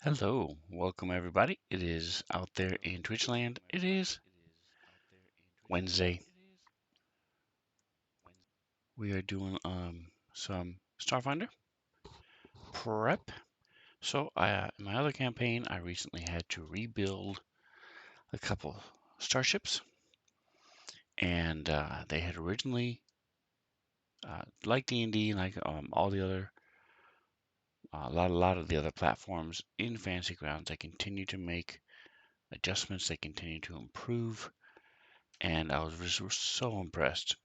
Hello, welcome everybody. It is out there in Twitchland. It is Wednesday. We are doing some Starfinder prep. So in my other campaign, I recently had to rebuild a couple starships, and they had originally, like D&D, like all the other, a lot of the other platforms in Fantasy Grounds, they continue to make adjustments. They continue to improve, and I was just so impressed,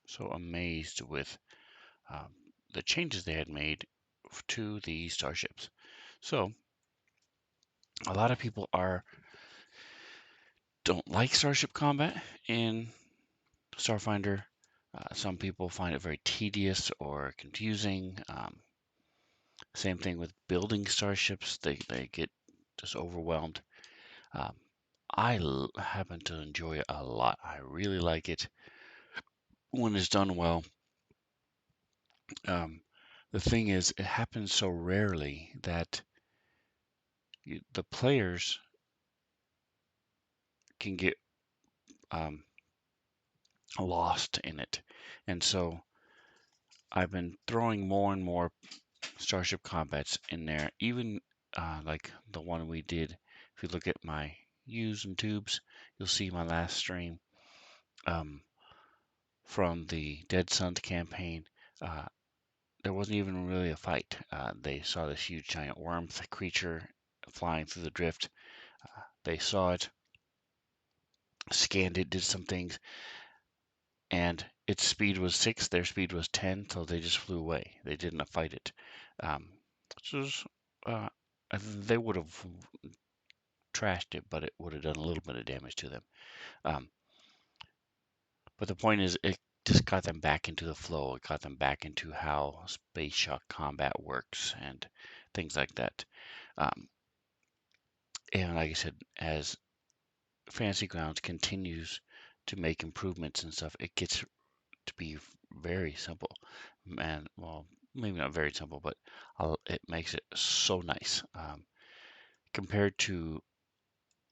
so amazed with um, the changes they had made to the starships. So a lot of people don't like Starship Combat in Starfinder. Some people find it very tedious or confusing. Same thing with building starships; they get just overwhelmed. Um, happen to enjoy it a lot. I really like it when it's done well. Um, the thing is, it happens so rarely that the players can get um, lost in it. And so I've been throwing more and more Starship Combats in there, even like the one we did. If you look at my U's and tubes, you'll see my last stream um, from the Dead Suns campaign. Uh, there wasn't even really a fight. They saw this huge giant worm creature flying through the drift. They saw it, scanned it, did some things, and its speed was 6, their speed was 10, so they just flew away. They didn't fight it. Um, so uh, they would have trashed it, but it would have done a little bit of damage to them. Um, but the point is, it just got them back into the flow. It got them back into how space shock combat works and things like that. Um, and like I said, as Fantasy Grounds continues to make improvements and stuff, it gets to be very simple. And well, maybe not very simple, but it makes it so nice compared to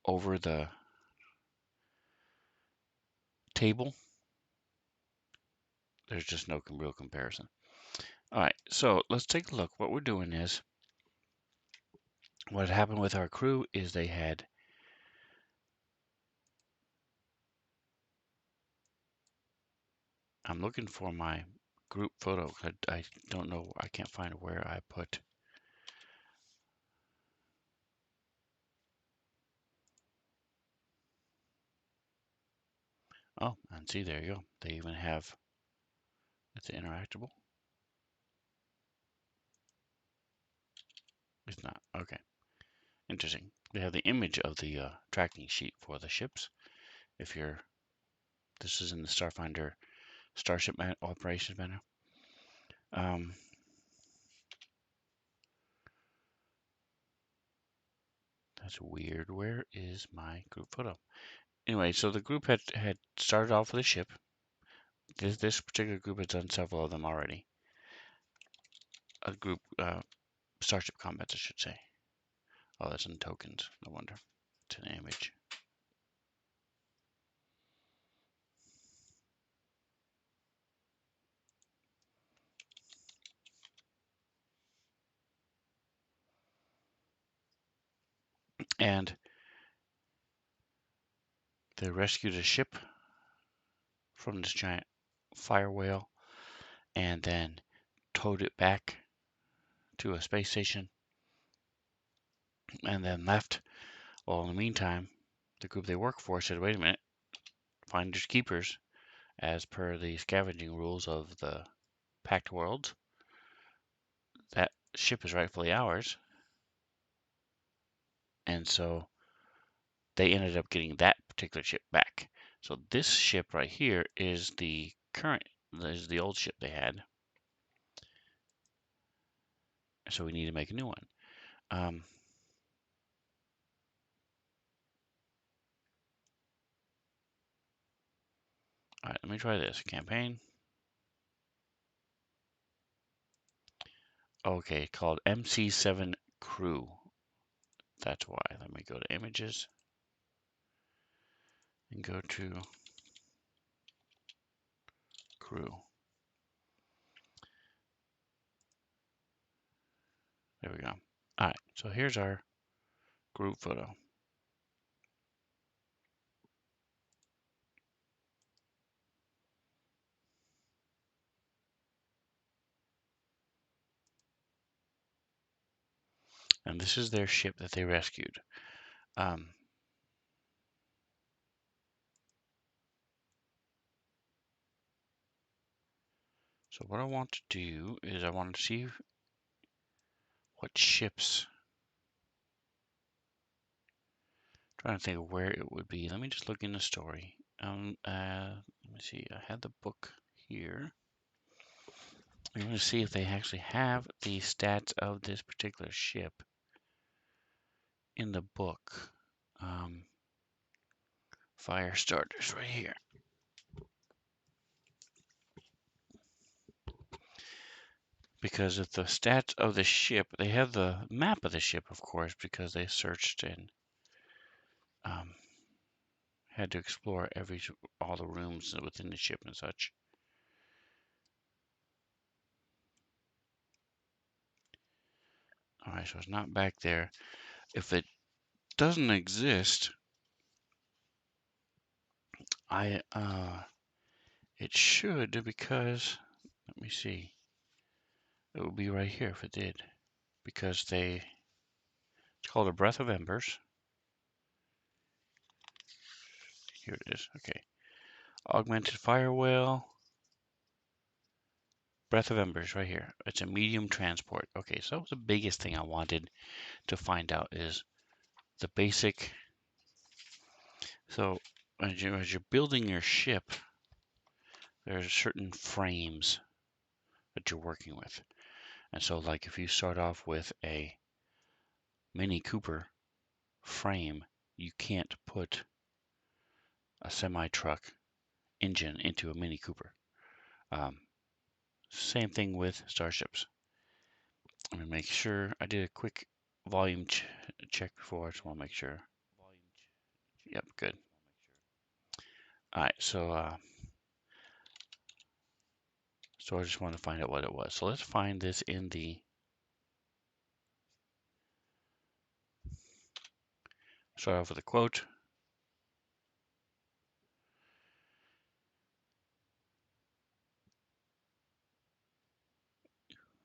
over the table. There's just no real comparison. All right, so let's take a look. What we're doing is, what happened with our crew is they had I'm looking for my group photo. I don't know. I can't find where I put. Oh, and see, there you go. They even have it's interactable. It's not. Okay. Interesting. They have the image of the tracking sheet for the ships. If you're, this is in the Starfinder Starship Operations Manual. That's weird. Where is my group photo? Anyway, so the group had started off with a ship. This particular group has done several of them already. A group, Starship Combat, I should say. Oh, that's in tokens. No wonder. It's an image. And they rescued a ship from this giant fire whale and then towed it back to a space station and then left. Well, in the meantime, the group they work for said, wait a minute, finders keepers, as per the scavenging rules of the Pact Worlds. That ship is rightfully ours. And so they ended up getting that particular ship back. So this ship right here is the old ship they had. So we need to make a new one. All right, let me try this. Campaign. Okay, called MC7 Crew. That's why. Let me go to images and go to crew. There we go. All right, so here's our group photo. And this is their ship that they rescued. So what I want to do is I want to see what ships. Trying to think of where it would be. Let me just look in the story. Let me see. I had the book here. I'm going to see if they actually have the stats of this particular ship in the book. Fire starters right here. Because of the stats of the ship, they have the map of the ship, of course, because they searched and had to explore all the rooms within the ship and such. All right, so it's not back there. If it doesn't exist, it should, because let me see. It would be right here if it did, because it's called a Breath of Embers. Here it is. Okay. Augmented Fire Whale. Breath of Embers right here. It's a medium transport. Okay, so that was the biggest thing I wanted to find out is the basic. So as you're building your ship, there's certain frames that you're working with. And so like if you start off with a Mini Cooper frame, you can't put a semi-truck engine into a Mini Cooper. Same thing with starships. Let me make sure. I did a quick volume check before. I just want to make sure. Yep, good. All right, so I just want to find out what it was. So let's find this in the. Start off with a quote.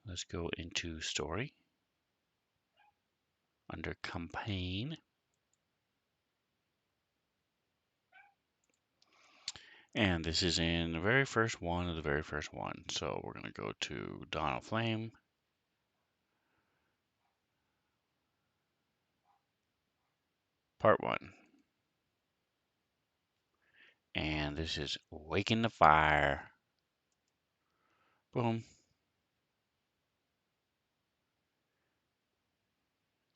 Let's go into story under campaign. And this is in the very first one of the very first one. So we're going to go to Dawn of Flame. Part 1. And this is Waking the Fire. Boom.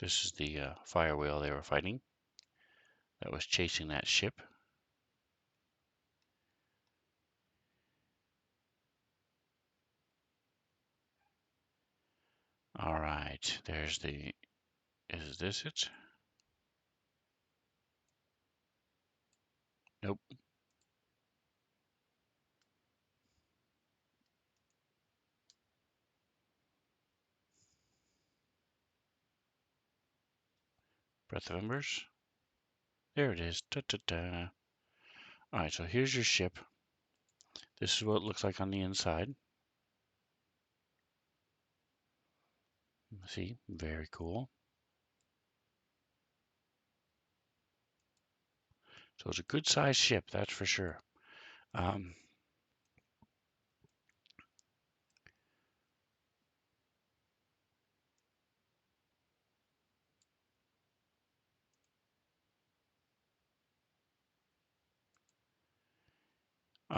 This is the fire whale they were fighting that was chasing that ship. All right, there's the. Is this it? Nope. Breath of Embers. There it is. Da, da, da. All right, so here's your ship. This is what it looks like on the inside. See, very cool. So it's a good sized ship, that's for sure. All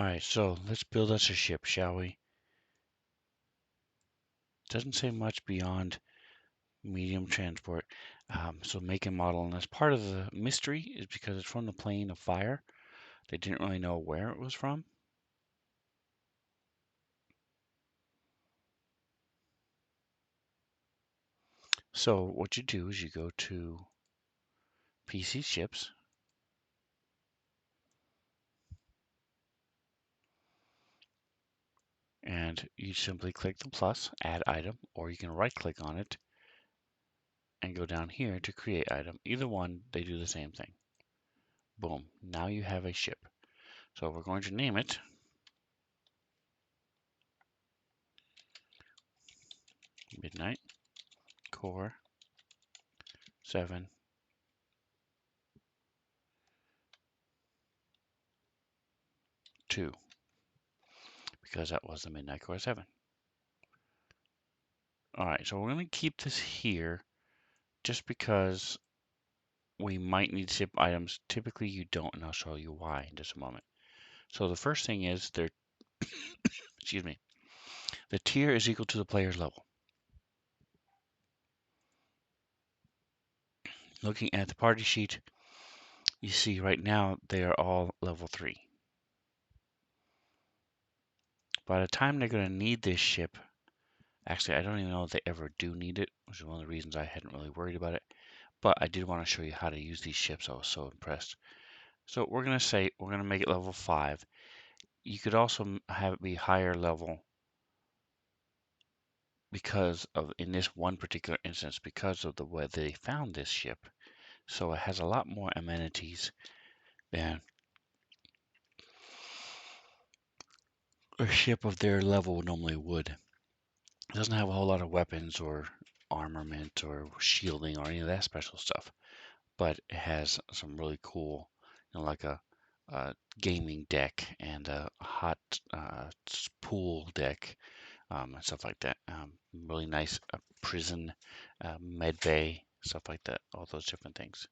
right, so let's build us a ship, shall we? Doesn't say much beyond medium transport. So make and model, and that's part of the mystery is because it's from the plane of fire. They didn't really know where it was from. So what you do is you go to PC ships. And you simply click the plus, add item, or you can right click on it and go down here to create item. Either one, they do the same thing. Boom. Now you have a ship. So we're going to name it Midnight Core 7 2 because that was the Midnight Core 7. Alright, so we're going to keep this here just because we might need ship items. Typically you don't, and I'll show you why in just a moment. So the first thing is excuse me, the tier is equal to the player's level. Looking at the party sheet, you see right now they are all level 3. By the time they're going to need this ship, actually I don't even know if they ever do need it, which is one of the reasons I hadn't really worried about it. But I did want to show you how to use these ships. I was so impressed. So we're going to say we're going to make it level 5. You could also have it be higher level because of, in this one particular instance, because of the way they found this ship. So it has a lot more amenities than a ship of their level normally would. It doesn't have a whole lot of weapons or armament or shielding or any of that special stuff, but it has some really cool, like a gaming deck and a hot pool deck and stuff like that. Really nice prison, med bay, stuff like that. All those different things.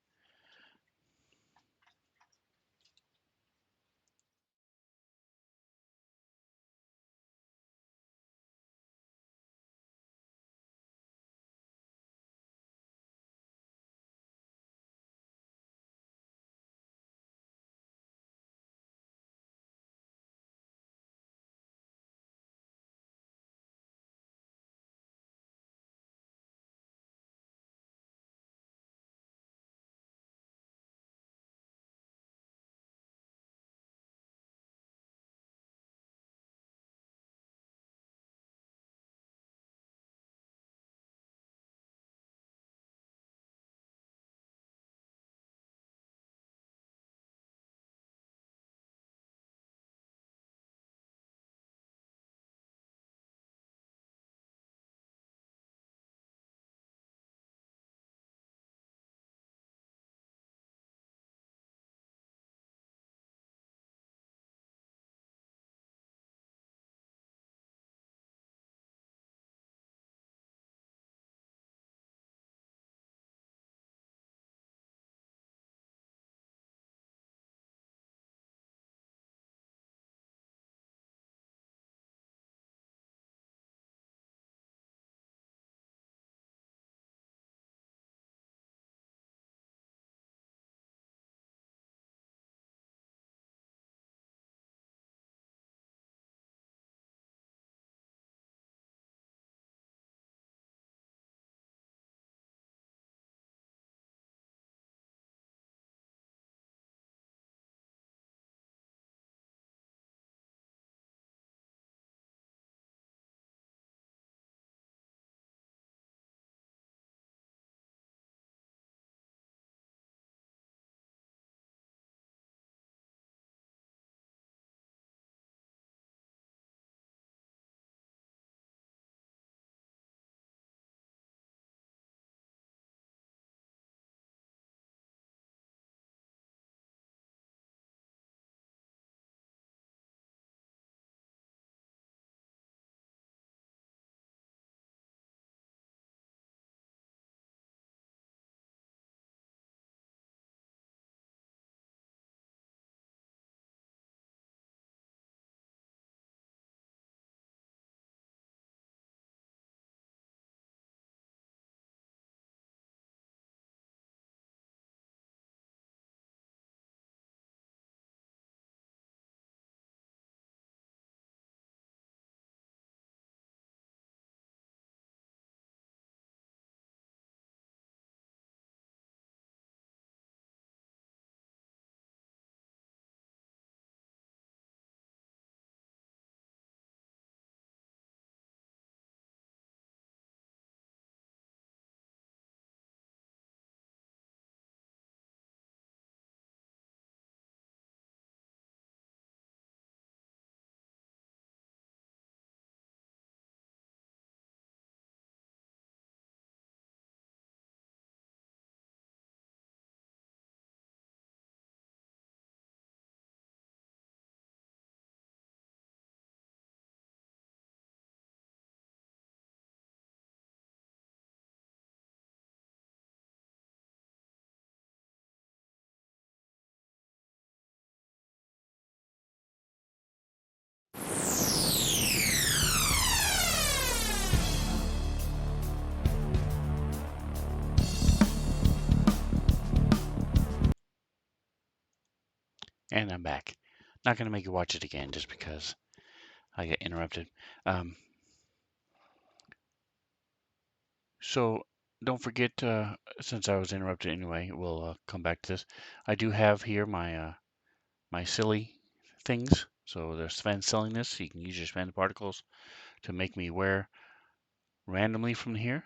And I'm back. Not going to make you watch it again just because I get interrupted. Um, so don't forget, since I was interrupted anyway, we'll come back to this. I do have here my silly things. So there's Sven silliness. You can use your Sven particles to make me wear randomly from here.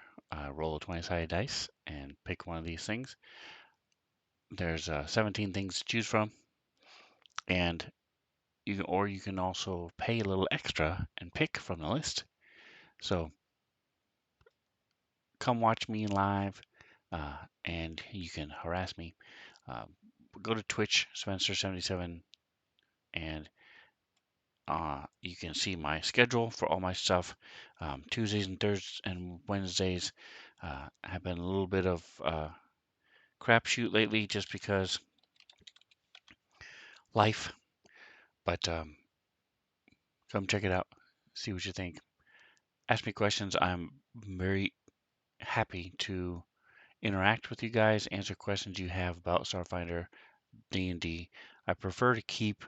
Roll a 20-sided dice and pick one of these things. There's 17 things to choose from, and you can also pay a little extra and pick from the list. So come watch me live, and you can harass me. Go to Twitch, Spencer77, and you can see my schedule for all my stuff. Tuesdays and Thursdays and Wednesdays have been a little bit of crapshoot lately just because life, but come check it out, see what you think. Ask me questions. I'm very happy to interact with you guys, answer questions you have about Starfinder, D&D. I prefer to keep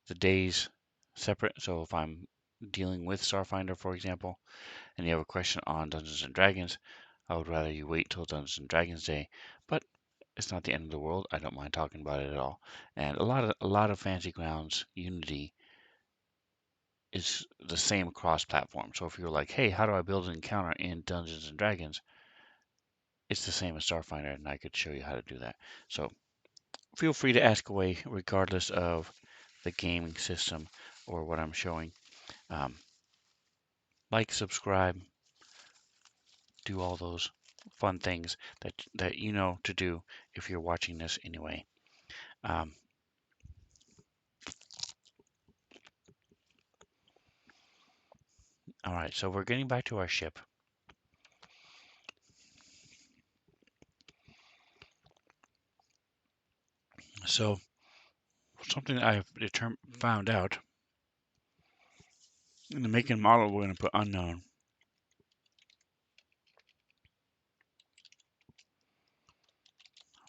the days separate. So if I'm dealing with Starfinder, for example, and you have a question on Dungeons and Dragons, I would rather you wait till Dungeons and Dragons Day. But it's not the end of the world. I don't mind talking about it at all. And a lot of Fantasy Grounds Unity is the same cross platform. So if you're like, hey, how do I build an encounter in Dungeons and Dragons? It's the same as Starfinder, and I could show you how to do that. So feel free to ask away regardless of the gaming system or what I'm showing. Um, like, subscribe, do all those fun things that you know to do if you're watching this anyway. Um, all right, so we're getting back to our ship. So something I've found out in the make and model, we're going to put unknown.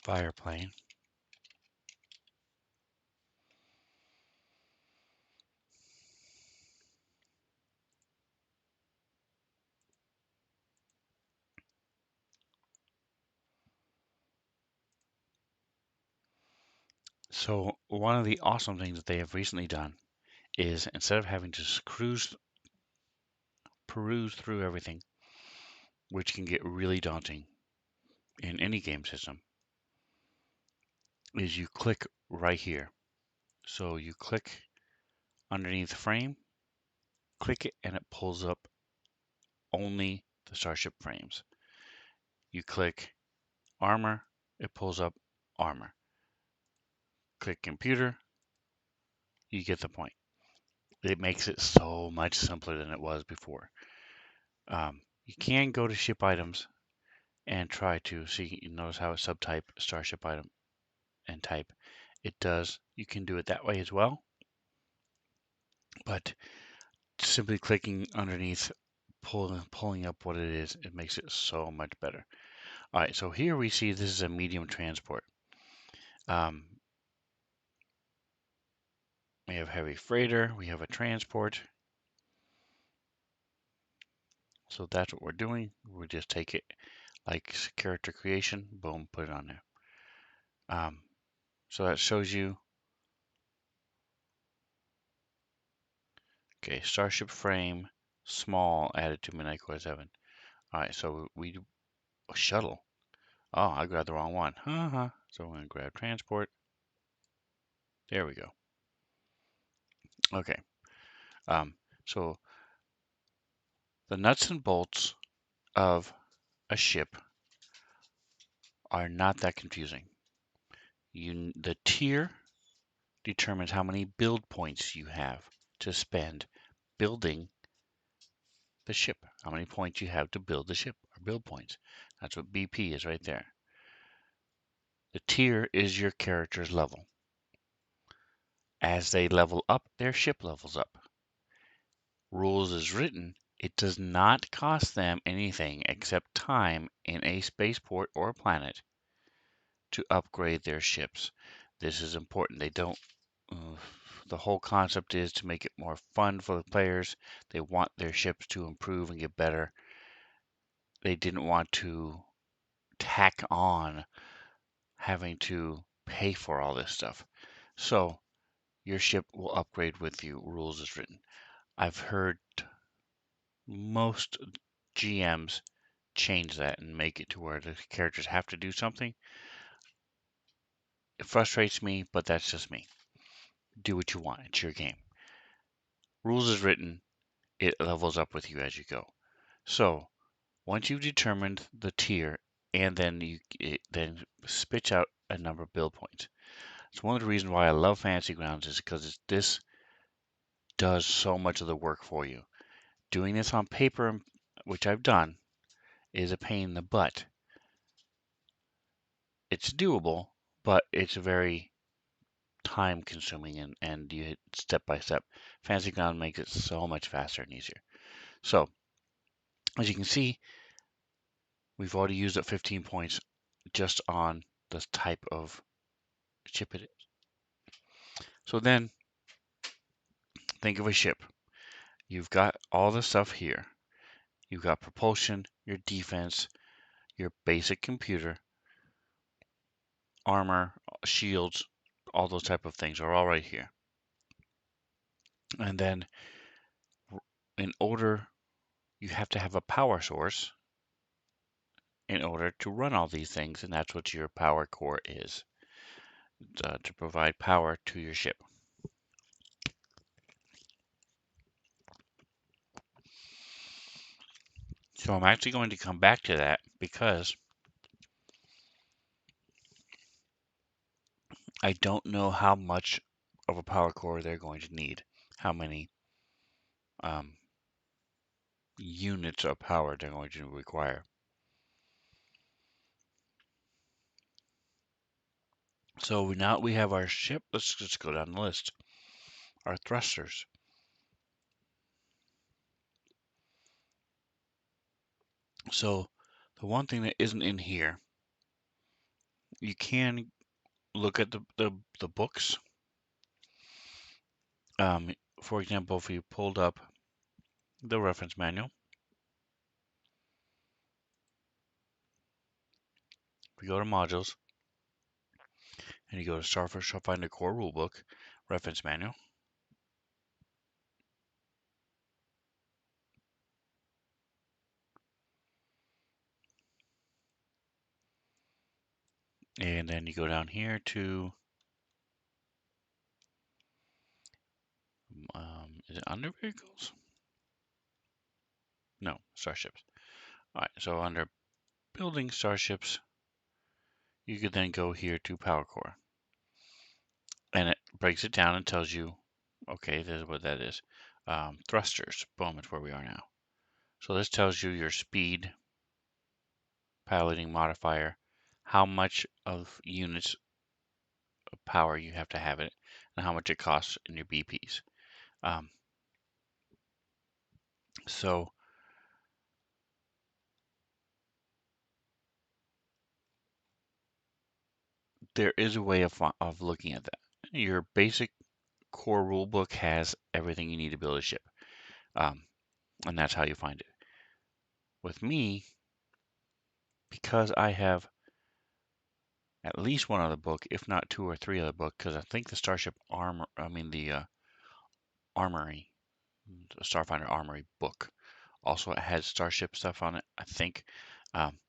Fireplane. So one of the awesome things that they have recently done is instead of having to peruse through everything, which can get really daunting in any game system, is you click right here. So you click underneath the frame, click it, and it pulls up only the Starship frames. You click armor, it pulls up armor. Click computer, you get the point. It makes it so much simpler than it was before. You can go to ship items and try to see, you notice how it subtype Starship item and type. It does, you can do it that way as well, but simply clicking underneath, pulling up what it is, it makes it so much better. All right, so here we see this is a medium transport. We have heavy freighter, we have a transport. So that's what we're doing. We just take it like character creation, boom, put it on there. So that shows you, okay, Starship frame, small, added to Midnight Core 7. All right, so we do a shuttle. Oh, I grabbed the wrong one. So I'm going to grab transport. There we go. Okay. So the nuts and bolts of a ship are not that confusing. The tier determines how many build points you have to spend building the ship. How many points you have to build the ship, or build points. That's what BP is right there. The tier is your character's level. As they level up, their ship levels up. Rules is written, it does not cost them anything except time in a spaceport or planet to upgrade their ships. This is important. They don't. Uh, the whole concept is to make it more fun for the players. They want their ships to improve and get better. They didn't want to tack on having to pay for all this stuff. So your ship will upgrade with you, rules as written. I've heard most GMs change that and make it to where the characters have to do something. It frustrates me, but that's just me. Do what you want. It's your game. Rules as written, it levels up with you as you go. So once you've determined the tier, and then it then spits out a number of build points. So one of the reasons why I love Fantasy Grounds is because this does so much of the work for you. Doing this on paper, which I've done, is a pain in the butt. It's doable, but it's very time consuming and you hit step by step. Fantasy Ground makes it so much faster and easier. So, as you can see, we've already used up 15 points just on the type of ship it is. So then, think of a ship. You've got all the stuff here. You've got propulsion, your defense, your basic computer, armor, shields, all those type of things are all right here. And then in order, you have to have a power source in order to run all these things, and that's what your power core is, to provide power to your ship. So I'm actually going to come back to that because I don't know how much of a power core they're going to need, how many um, units of power they're going to require. So now we have our ship. Let's just go down the list. Our thrusters. So the one thing that isn't in here, you can look at the books. For example, if you pulled up the reference manual, we go to modules, and you go to Starfinder Core Rulebook, reference manual, and then you go down here to, is it under vehicles? No, starships. All right, so under building starships, you could then go here to Power Core, and it breaks it down and tells you, okay, this is what that is. Thrusters, boom, it's where we are now. So this tells you your speed, piloting modifier, how much of units of power you have to have it, and how much it costs in your BPs. So there is a way of looking at that. Your basic core rulebook has everything you need to build a ship, and that's how you find it. With me, because I have at least one other book, if not two or three other books, because I think the Starship Armor, the Armory, the Starfinder Armory book, also has Starship stuff on it. I think. Um,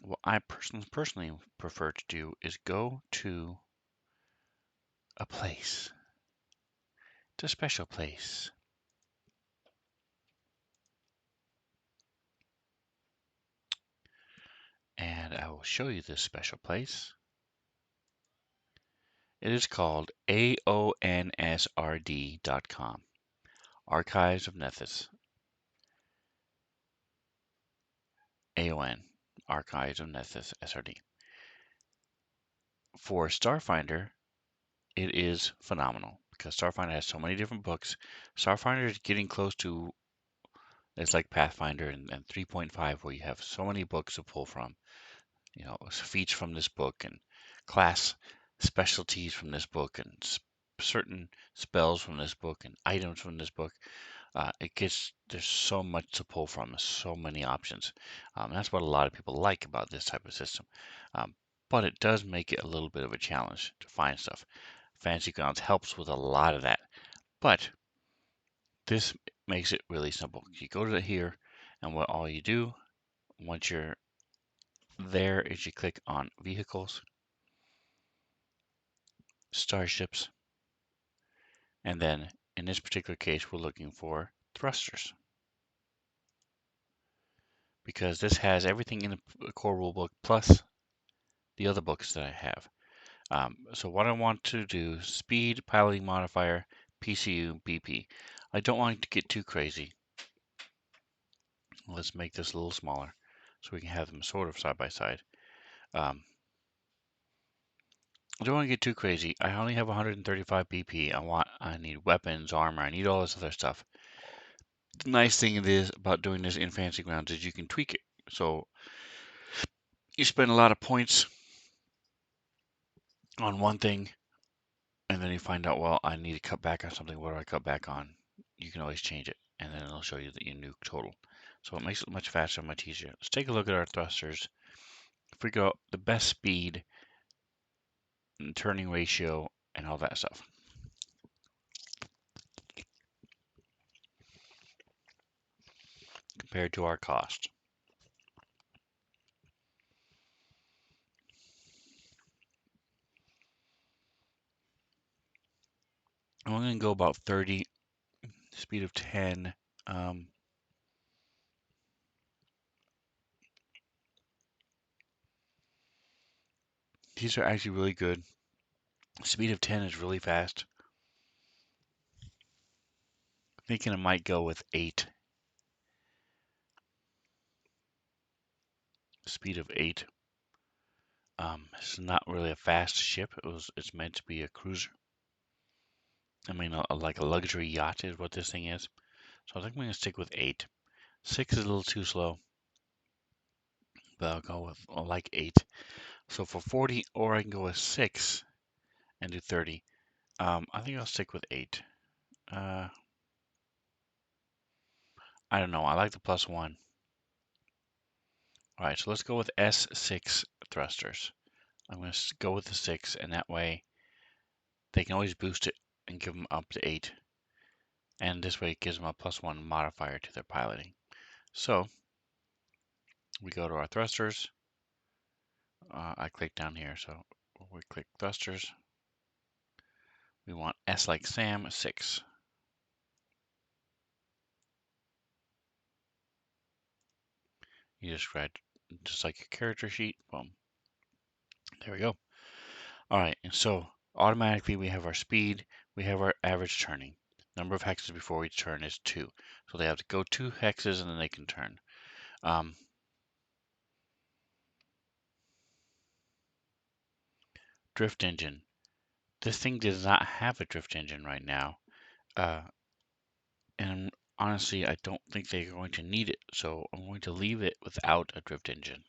what I personally prefer to do is go to a place, it's a special place, and I will show you this special place. It is called aonsrd.com, Archives of Nethys. AON, Archives of Nethys, SRD. For Starfinder, it is phenomenal because Starfinder has so many different books. Starfinder is getting close to, it's like Pathfinder and 3.5 where you have so many books to pull from. Feats from this book and class specialties from this book and certain spells from this book and items from this book. There's so much to pull from, so many options. That's what a lot of people like about this type of system. Um, but it does make it a little bit of a challenge to find stuff. Fantasy Grounds helps with a lot of that, but this makes it really simple. You go to here, and what all you do once you're there is you click on Vehicles, Starships, and then in this particular case, we're looking for thrusters because this has everything in the core rulebook plus the other books that I have. So what I want to do, speed, piloting modifier, PCU, BP. I don't want to get too crazy. Let's make this a little smaller so we can have them sort of side by side. Um, I don't want to get too crazy. I only have 135 BP. I need weapons, armor. I need all this other stuff. The nice thing it is about doing this in Fantasy Grounds is you can tweak it. So you spend a lot of points on one thing, and then you find out, well, I need to cut back on something. What do I cut back on? You can always change it, and then it'll show you your new total. So it makes it much faster and much easier. Let's take a look at our thrusters. Figure out the best speed and turning ratio and all that stuff. Compared to our cost. I'm going to go about 30, speed of 10. These are actually really good. Speed of 10 is really fast. Thinking I might go with 8. Speed of 8. It's not really a fast ship. It's meant to be a cruiser. I mean, like a luxury yacht is what this thing is. So I think I'm going to stick with 8. 6 is a little too slow, but I'll go with like 8. So for 40, or I can go with 6 and do 30. I think I'll stick with 8. I don't know. I like the +1. All right, so let's go with S6 thrusters. I'm going to go with the 6, and that way they can always boost it and give them up to 8. And this way it gives them a +1 modifier to their piloting. So we go to our thrusters. I click down here, so we click thrusters. We want S like Sam 6. You just write just like your character sheet. Boom. There we go. All right, and so automatically we have our speed, we have our average turning. Number of hexes before each turn is 2. So they have to go 2 hexes and then they can turn. Drift engine. This thing does not have a drift engine right now. And honestly, I don't think they're going to need it. So I'm going to leave it without a drift engine.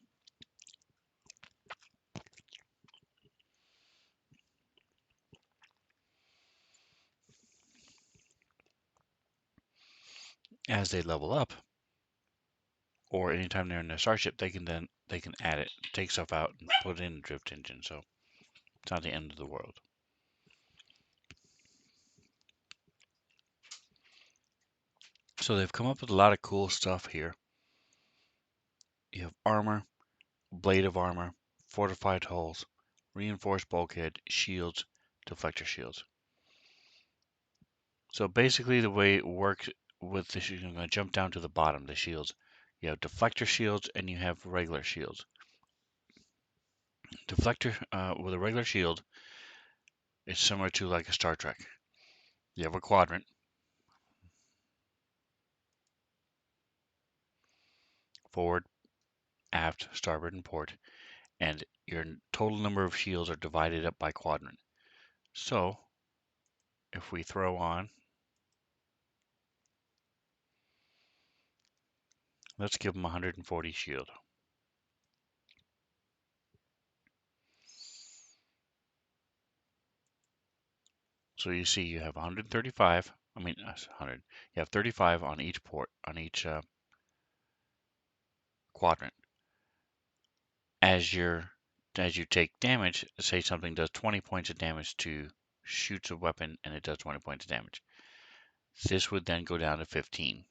As they level up, or anytime they're in their starship, they can add it, take stuff out, and put in a drift engine. So it's not the end of the world. So they've come up with a lot of cool stuff here. You have armor, ablative armor, fortified hulls, reinforced bulkhead, shields, deflector shields. So basically the way it works with this, I'm going to jump down to the bottom, the shields. You have deflector shields and you have regular shields. Deflector with a regular shield is similar to like a Star Trek. You have a quadrant. Forward, aft, starboard, and port. And your total number of shields are divided up by quadrant. So if we throw on, let's give them 140 shield. So you see you have 135, I mean, 100. You have 35 on each port, on each quadrant. As you take damage, say something does 20 points of damage to shoots a weapon and it does 20 points of damage. This would then go down to 15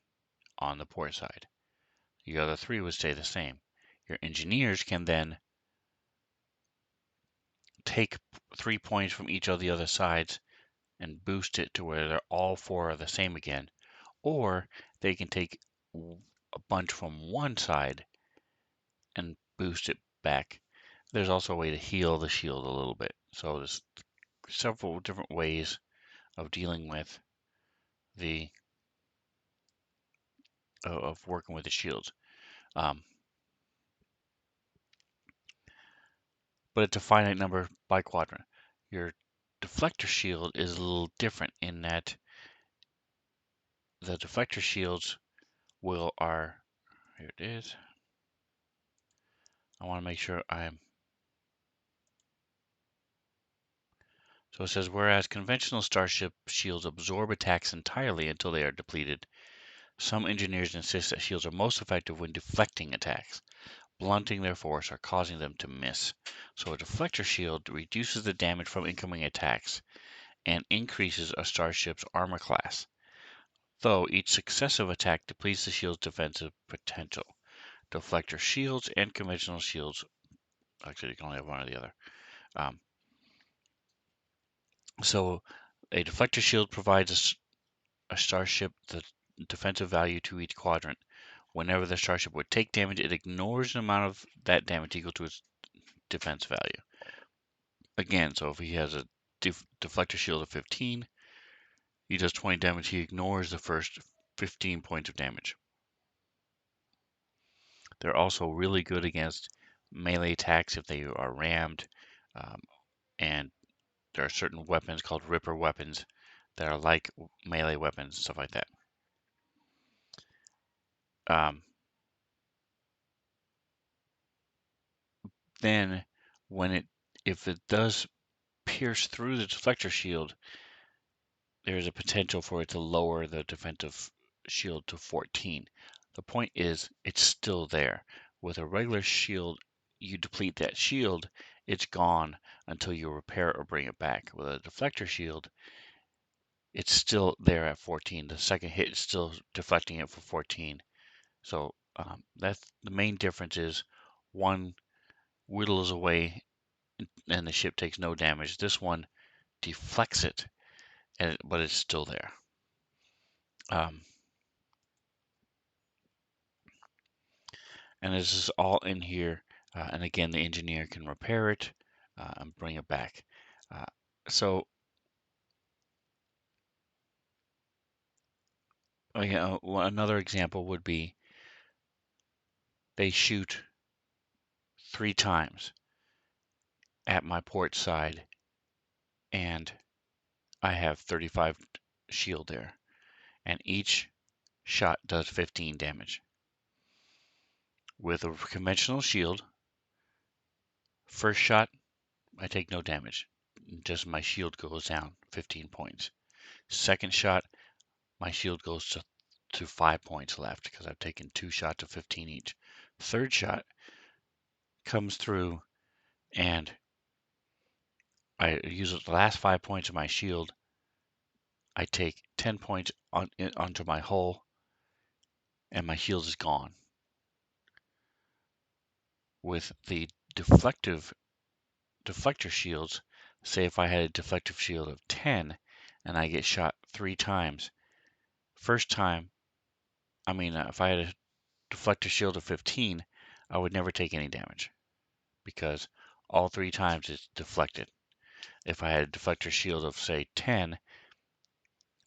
on the port side. The other 3 would stay the same. Your engineers can then take 3 points from each of the other sides and boost it to where they're all 4 are the same again. Or they can take a bunch from one side and boost it back. There's also a way to heal the shield a little bit. So there's several different ways of dealing with the of working with the shields. But it's a finite number by quadrant. Your deflector shield is a little different in that the deflector shields are, here it is. I want to make sure so it says, whereas conventional Starship shields absorb attacks entirely until they are depleted, some engineers insist that shields are most effective when deflecting attacks, blunting their force or causing them to miss. So a deflector shield reduces the damage from incoming attacks and increases a starship's armor class, though each successive attack depletes the shield's defensive potential. Deflector shields and conventional shields, actually you can only have one or the other. So a deflector shield provides a starship the defensive value to each quadrant. Whenever the starship would take damage, it ignores an amount of that damage equal to its defense value. Again, so if he has a deflector shield of 15, he does 20 damage, he ignores the first 15 points of damage. They're also really good against melee attacks if they are rammed, and there are certain weapons called Ripper weapons that are like melee weapons, stuff like that. Then, if it does pierce through the deflector shield, there is a potential for it to lower the defensive shield to 14. The point is, it's still there. With a regular shield, you deplete that shield, it's gone until you repair it or bring it back. With a deflector shield, it's still there at 14. The second hit is still deflecting it for 14. So that's the main difference is one whittles away and the ship takes no damage. This one deflects it, but it's still there. And this is all in here. And again, the engineer can repair it and bring it back. So another example would be they shoot 3 times at my port side, and I have 35 shield there, and each shot does 15 damage. With a conventional shield, first shot, I take no damage. Just my shield goes down 15 points. Second shot, my shield goes to 5 points left because I've taken 2 shots of 15 each. Third shot comes through and I use the last 5 points of my shield. I take 10 points onto my hull and my shield is gone. With the deflector shields, say if I had a deflective shield of 10 and I get shot 3 times, first time, if I had a deflector shield of 15, I would never take any damage because all 3 times it's deflected. If I had a deflector shield of say 10,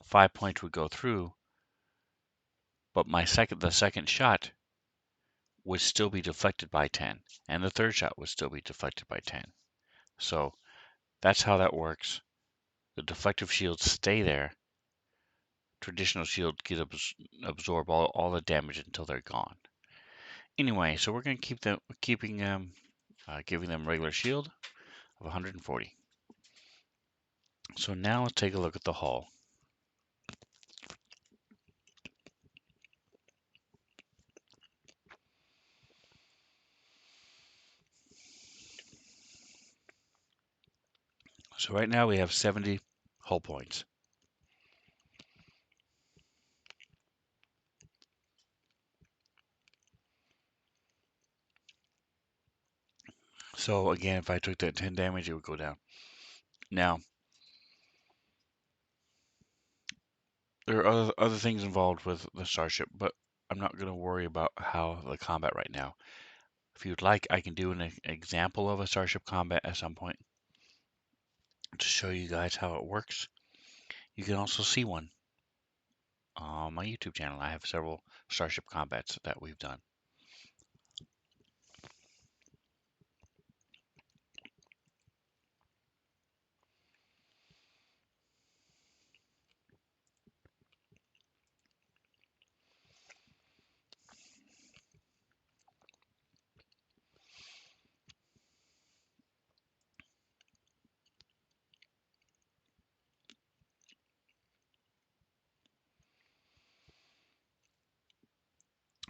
5 points would go through, but the second shot would still be deflected by 10, and the third shot would still be deflected by 10. So that's how that works. The deflective shields stay there. Traditional shields absorb all the damage until they're gone. Anyway, so we're going to keep giving them regular shield of 140. So now let's take a look at the hull. So right now we have 70 hull points. So again, if I took that 10 damage, it would go down. Now, there are other things involved with the Starship, but I'm not going to worry about how the combat right now. If you'd like, I can do an example of a Starship Combat at some point to show you guys how it works. You can also see one on my YouTube channel. I have several Starship Combats that we've done.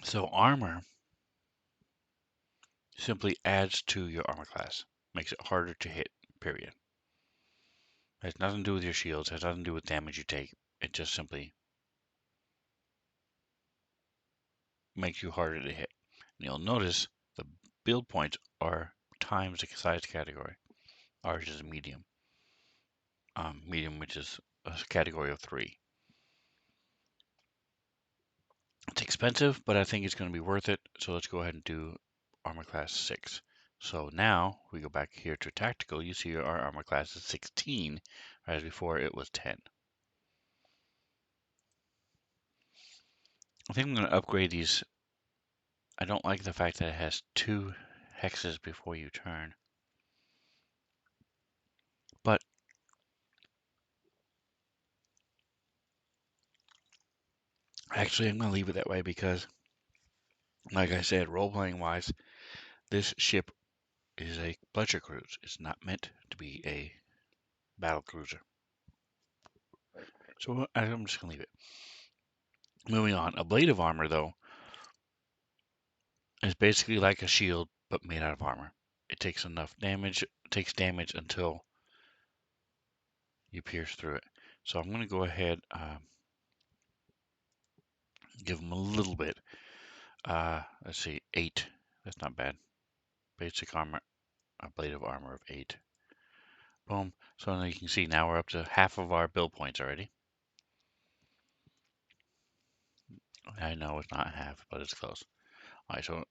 So armor simply adds to your armor class, makes it harder to hit, period. It has nothing to do with your shields, has nothing to do with damage you take. It just simply makes you harder to hit. And you'll notice the build points are times the size category. Ours is medium. Medium, which is a category of 3. It's expensive, but I think it's going to be worth it. So let's go ahead and do armor class 6. So now we go back here to tactical. You see our armor class is 16, whereas before it was 10. I think I'm going to upgrade these. I don't like the fact that it has 2 hexes before you turn. But actually, I'm going to leave it that way because, like I said, role-playing wise, this ship is a pleasure cruise. It's not meant to be a battle cruiser. So I'm just going to leave it. Moving on. Ablative Armor, though, is basically like a shield, but made out of armor. It takes enough damage, takes damage until you pierce through it. So I'm going to go ahead, give them a little bit. Let's see, 8. That's not bad. Basic armor, ablative armor of 8. Boom. So now you can see now we're up to half of our build points already. I know it's not half, but it's close. All right, so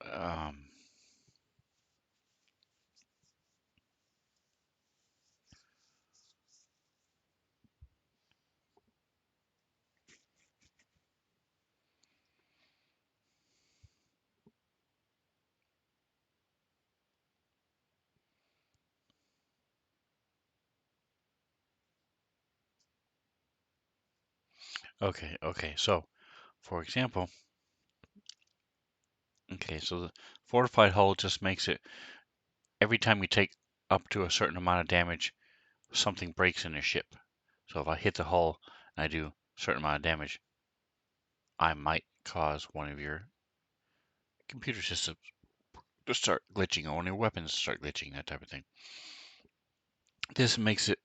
okay. So for example, okay, so the Fortified Hole just makes it every time you take up to a certain amount of damage, something breaks in your ship. So if I hit the hull and I do a certain amount of damage, I might cause one of your computer systems to start glitching or one of your weapons to start glitching, that type of thing. This makes it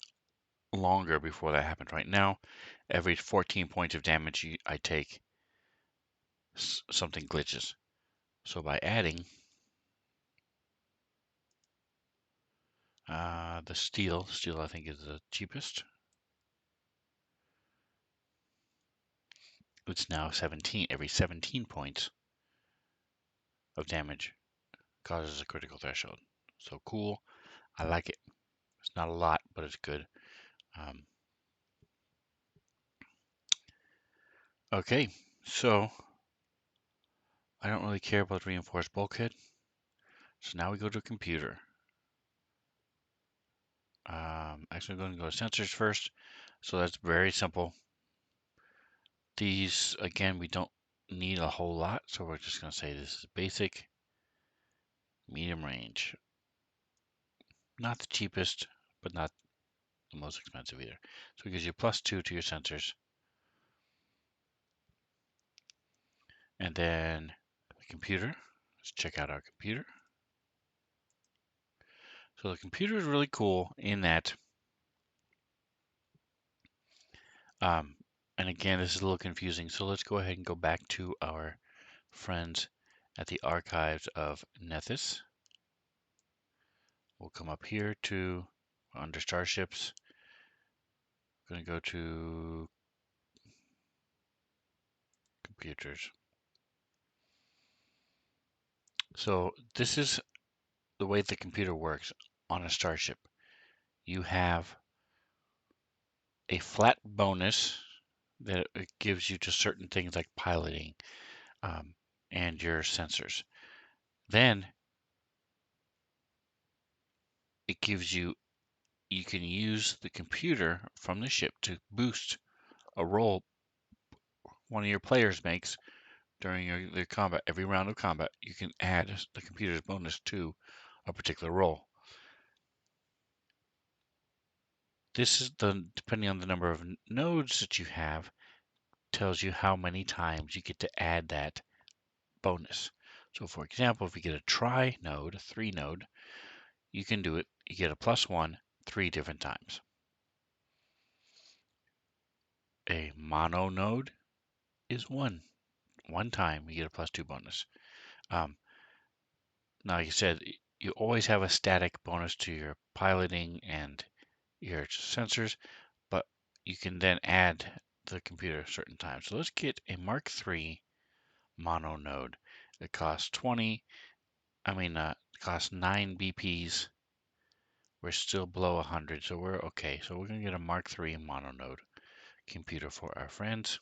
longer before that happens. Right now, every 14 points of damage I take, something glitches. So by adding the steel I think is the cheapest. It's now 17. Every 17 points of damage causes a critical threshold. So cool. I like it. It's not a lot, but it's good. Okay, so I don't really care about reinforced bulkhead. So now we go to computer. Actually, I'm going to go to sensors first. So that's very simple. These, again, we don't need a whole lot. So we're just going to say this is basic, medium range. Not the cheapest, but not the most expensive either. So it gives you +2 to your sensors. And then the computer. Let's check out our computer. So the computer is really cool in that, and again, this is a little confusing. So let's go ahead and go back to our friends at the archives of Nethys. We'll come up here to under starships. We're going to go to computers. So this is the way the computer works on a starship. You have a flat bonus that it gives you to certain things like piloting and your sensors. Then it gives you can use the computer from the ship to boost a roll one of your players makes during their combat. Every round of combat, you can add the computer's bonus to a particular roll. This is depending on the number of nodes that you have, tells you how many times you get to add that bonus. So for example, if you get a tri node, a 3 node, you can do it, you get a +1 3 different times. A mono node is one time you get a +2 bonus. Now, like I said, you always have a static bonus to your piloting and your sensors, but you can then add the computer certain times. So let's get a Mark III mono node. It costs it costs 9 BPs. We're still below 100, so we're okay. So we're going to get a Mark III mono node computer for our friends.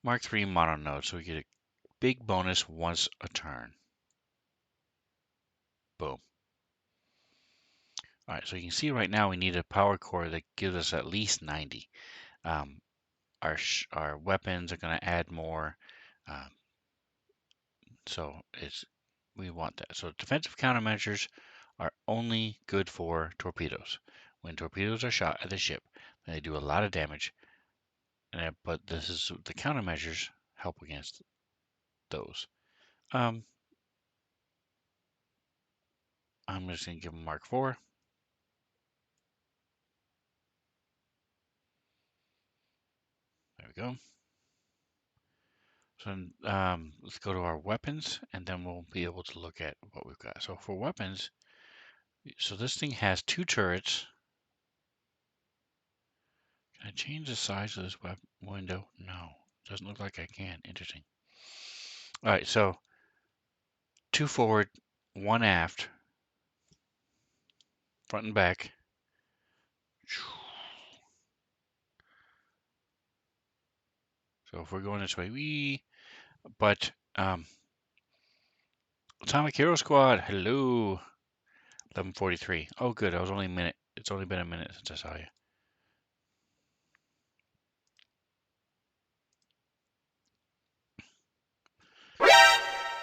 Mark III mono node, so we get a big bonus once a turn. Boom. All right, so you can see right now we need a power core that gives us at least 90. Our weapons are going to add more, um, so we want that. So defensive countermeasures are only good for torpedoes. When torpedoes are shot at the ship, they do a lot of damage, but the countermeasures help against those. I'm just going to give them Mark IV. There we go. So let's go to our weapons, and then we'll be able to look at what we've got. So for weapons, so this thing has 2 turrets. Can I change the size of this window? No, doesn't look like I can. Interesting. All right, so 2 forward, 1 aft, front and back. So if we're going this way, but Atomic Hero Squad, hello, 11:43. Oh, good. I was only a minute. It's only been a minute since I saw you.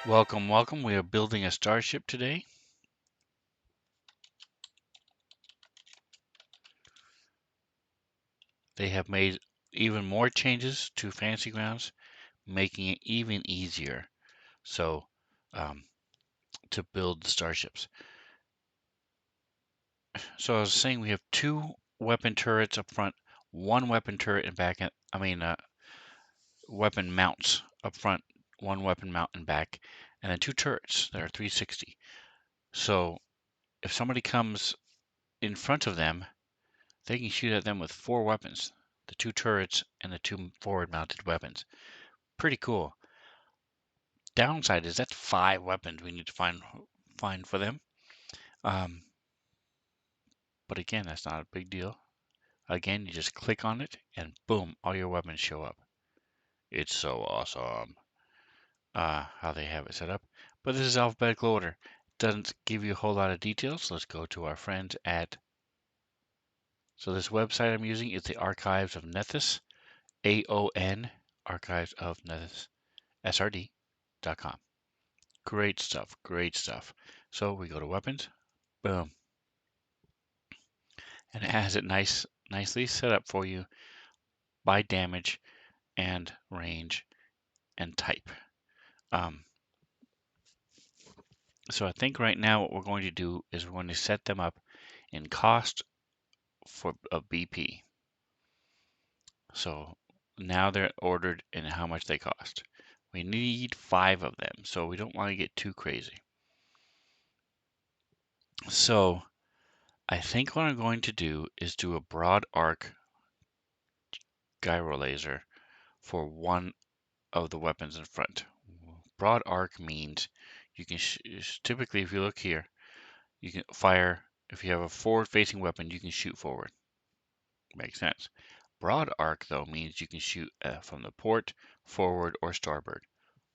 Welcome, welcome. We are building a starship today. They have made even more changes to Fantasy Grounds, making it even easier. So, to build the starships. So I was saying we have 2 weapon turrets up front, 1 weapon turret in back. Weapon mounts up front, 1 weapon mount in back, and then 2 turrets that are 360. So if somebody comes in front of them, they can shoot at them with 4 weapons, the 2 turrets and the 2 forward-mounted weapons. Pretty cool. Downside is that's 5 weapons we need to find for them. But again, that's not a big deal. Again, you just click on it and boom, all your weapons show up. It's so awesome how they have it set up. But this is alphabetical order. Doesn't give you a whole lot of details. Let's go to our friends at. So this website I'm using is the Archives of Nethys, AON, Archives of Nethys, SRD.com. Great stuff, great stuff. So we go to weapons, boom. and it has it nicely set up for you by damage and range and type. So I think right now what we're going to do is we're going to set them up in cost for a BP. So now they're ordered and how much they cost. We need 5 of them, so we don't want to get too crazy. So I think what I'm going to do is do a broad arc gyro laser for one of the weapons in front. Broad arc means you can typically, if you look here, you can fire. If you have a forward-facing weapon, you can shoot forward. Makes sense. Broad arc though means you can shoot from the port, forward, or starboard,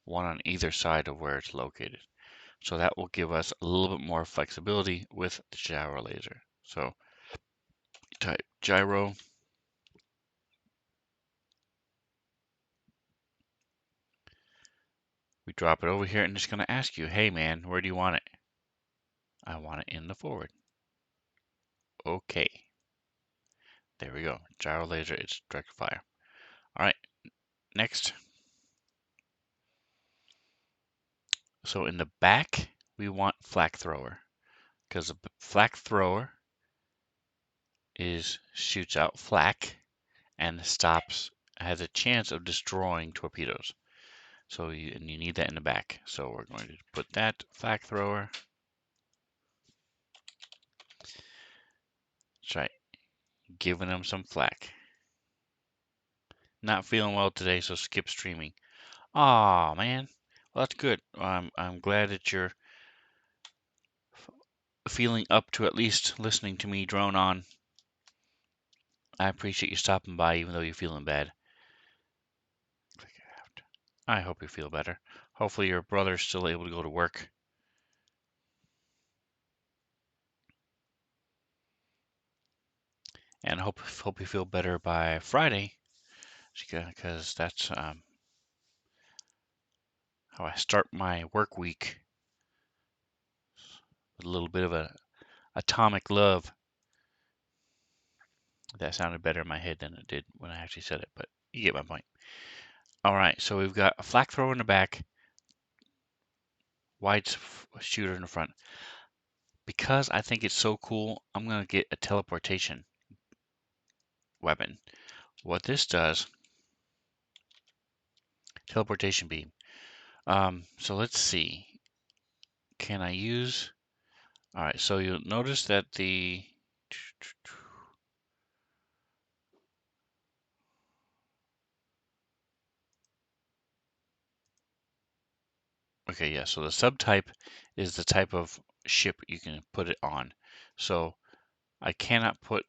one on either side of where it's located. So that will give us a little bit more flexibility with the gyro laser. So type gyro. We drop it over here and it's going to ask you, hey man, where do you want it? I want it in the forward. Okay. There we go. Gyro laser, it's direct fire. All right, next. So in the back, we want Flak Thrower, because the Flak Thrower shoots out flak and has a chance of destroying torpedoes. So you need that in the back. So we're going to put that Flak Thrower. That's right, giving them some flak. Not feeling well today, so skip streaming. Aw, man. Well, that's good. I'm glad that you're feeling up to at least listening to me drone on. I appreciate you stopping by, even though you're feeling bad. I hope you feel better. Hopefully your brother's still able to go to work. And hope you feel better by Friday, because that's how I start my work week. With a little bit of a atomic love. That sounded better in my head than it did when I actually said it, but you get my point. All right, so we've got a flak thrower in the back, wide shooter in the front. Because I think it's so cool, I'm going to get a teleportation weapon. What this does, teleportation beam. So let's see. Can I use? All right, so you'll notice that okay, yeah, so the subtype is the type of ship you can put it on. So I cannot put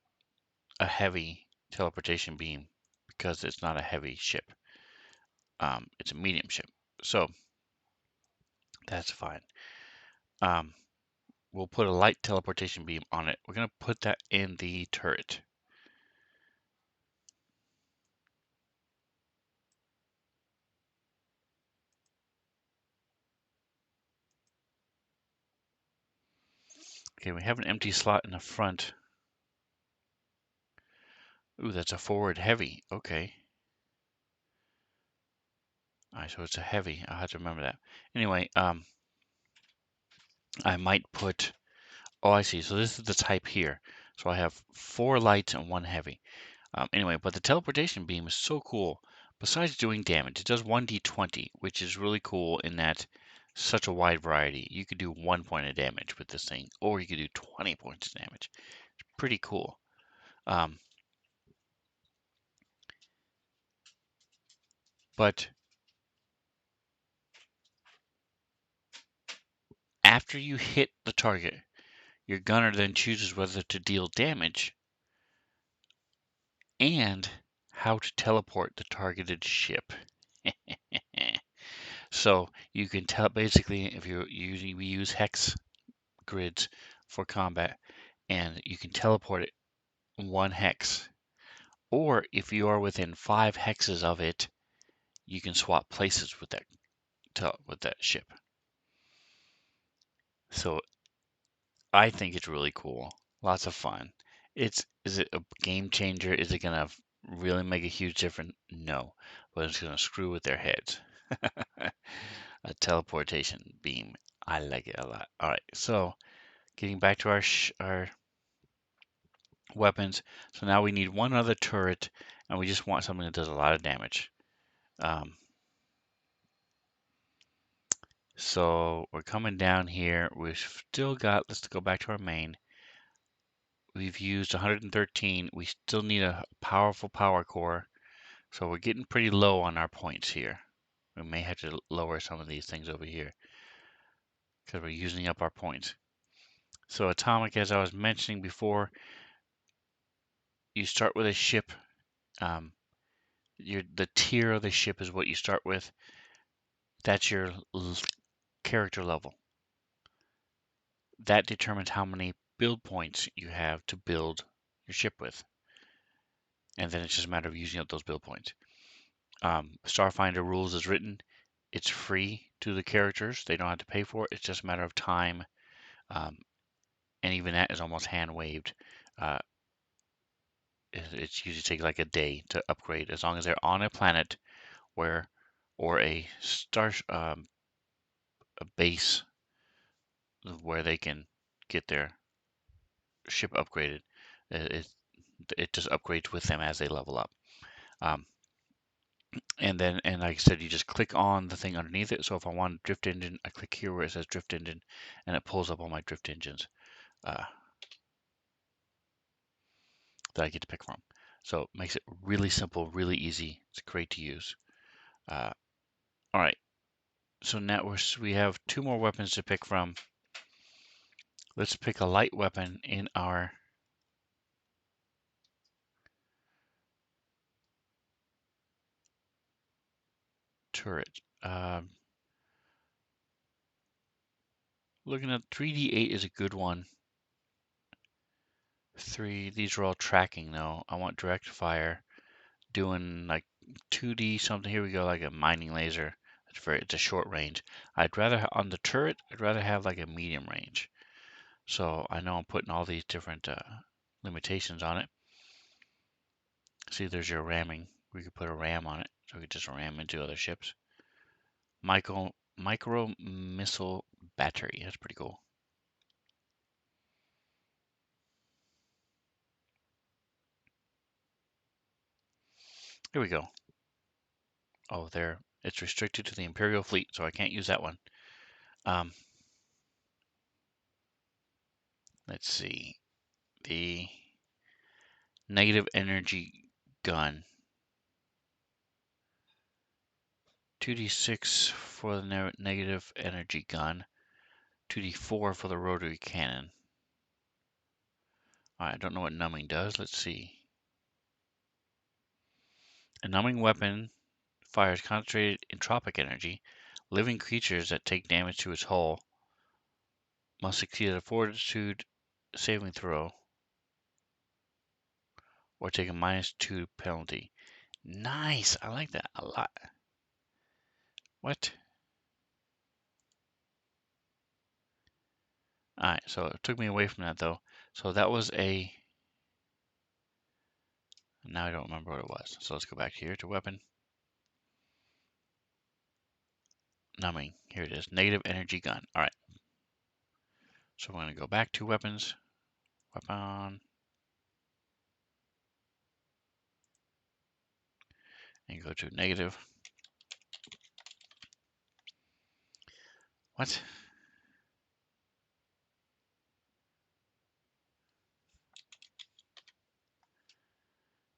a heavy teleportation beam because it's not a heavy ship. It's a medium ship. So that's fine. We'll put a light teleportation beam on it. We're going to put that in the turret. Okay, we have an empty slot in the front. Ooh, that's a forward heavy. Okay. All right, so it's a heavy. I'll have to remember that. Anyway, I might put, oh, I see. So this is the type here. So I have 4 lights and 1 heavy. Anyway, but the teleportation beam is so cool. Besides doing damage, it does 1d20, which is really cool in that such a wide variety. You could do 1 point of damage with this thing, or you could do 20 points of damage. It's pretty cool. But after you hit the target, your gunner then chooses whether to deal damage and how to teleport the targeted ship. So you can tell basically if we use hex grids for combat, and you can teleport it 1 hex. Or if you are within 5 hexes of it, you can swap places with that ship. So I think it's really cool. Lots of fun. Is it a game changer? Is it gonna really make a huge difference? No, but it's gonna screw with their heads. A teleportation beam. I like it a lot. All right, so getting back to our weapons. So now we need one other turret, and we just want something that does a lot of damage. Um, so we're coming down here. We've still got. Let's go back to our main. We've used 113. We still need a powerful power core. So we're getting pretty low on our points here. We may have to lower some of these things over here because we're using up our points. So atomic, as I was mentioning before, you start with a ship. Um, the tier of the ship is what you start with. That's your character level. That determines how many build points you have to build your ship with. And then it's just a matter of using up those build points. Starfinder rules is written. It's free to the characters. They don't have to pay for it. It's just a matter of time. Um, and even that is almost hand waved. Uh, it usually takes like a day to upgrade as long as they're on a planet where, or a base where they can get their ship upgraded. It, it just upgrades with them as they level up. Um, and like I said, you just click on the thing underneath it. So if I want drift engine, I click here where it says drift engine, and it pulls up all my drift engines uh, that I get to pick from. So it makes it really simple, really easy. It's great to use. All right. So now we have two more weapons to pick from. Let's pick a light weapon in our turret. Looking at 3D8 is a good one. These are all tracking though. I want direct fire, doing like 2D something. Here we go, like a mining laser. It's a short range. On the turret, I'd rather have like a medium range. So I know I'm putting all these different limitations on it. See, there's your ramming. We could put a ram on it, so we could just ram into other ships. Micro missile battery. That's pretty cool. Here we go. Oh, there. It's restricted to the Imperial fleet, so I can't use that one. Let's see. The negative energy gun. 2d6 for the negative energy gun. 2d4 for the rotary cannon. I don't know what numbing does. Let's see. A numbing weapon fires concentrated entropic energy. Living creatures that take damage to its hull must succeed at a fortitude saving throw or take a -2 penalty. Nice. I like that a lot. What? Alright, so it took me away from that though. So that was a... Now I don't remember what it was. So let's go back here to weapon. Numbing. Here it is. Negative energy gun. Alright. So we're going to go back to weapons. Weapon. And go to negative. What?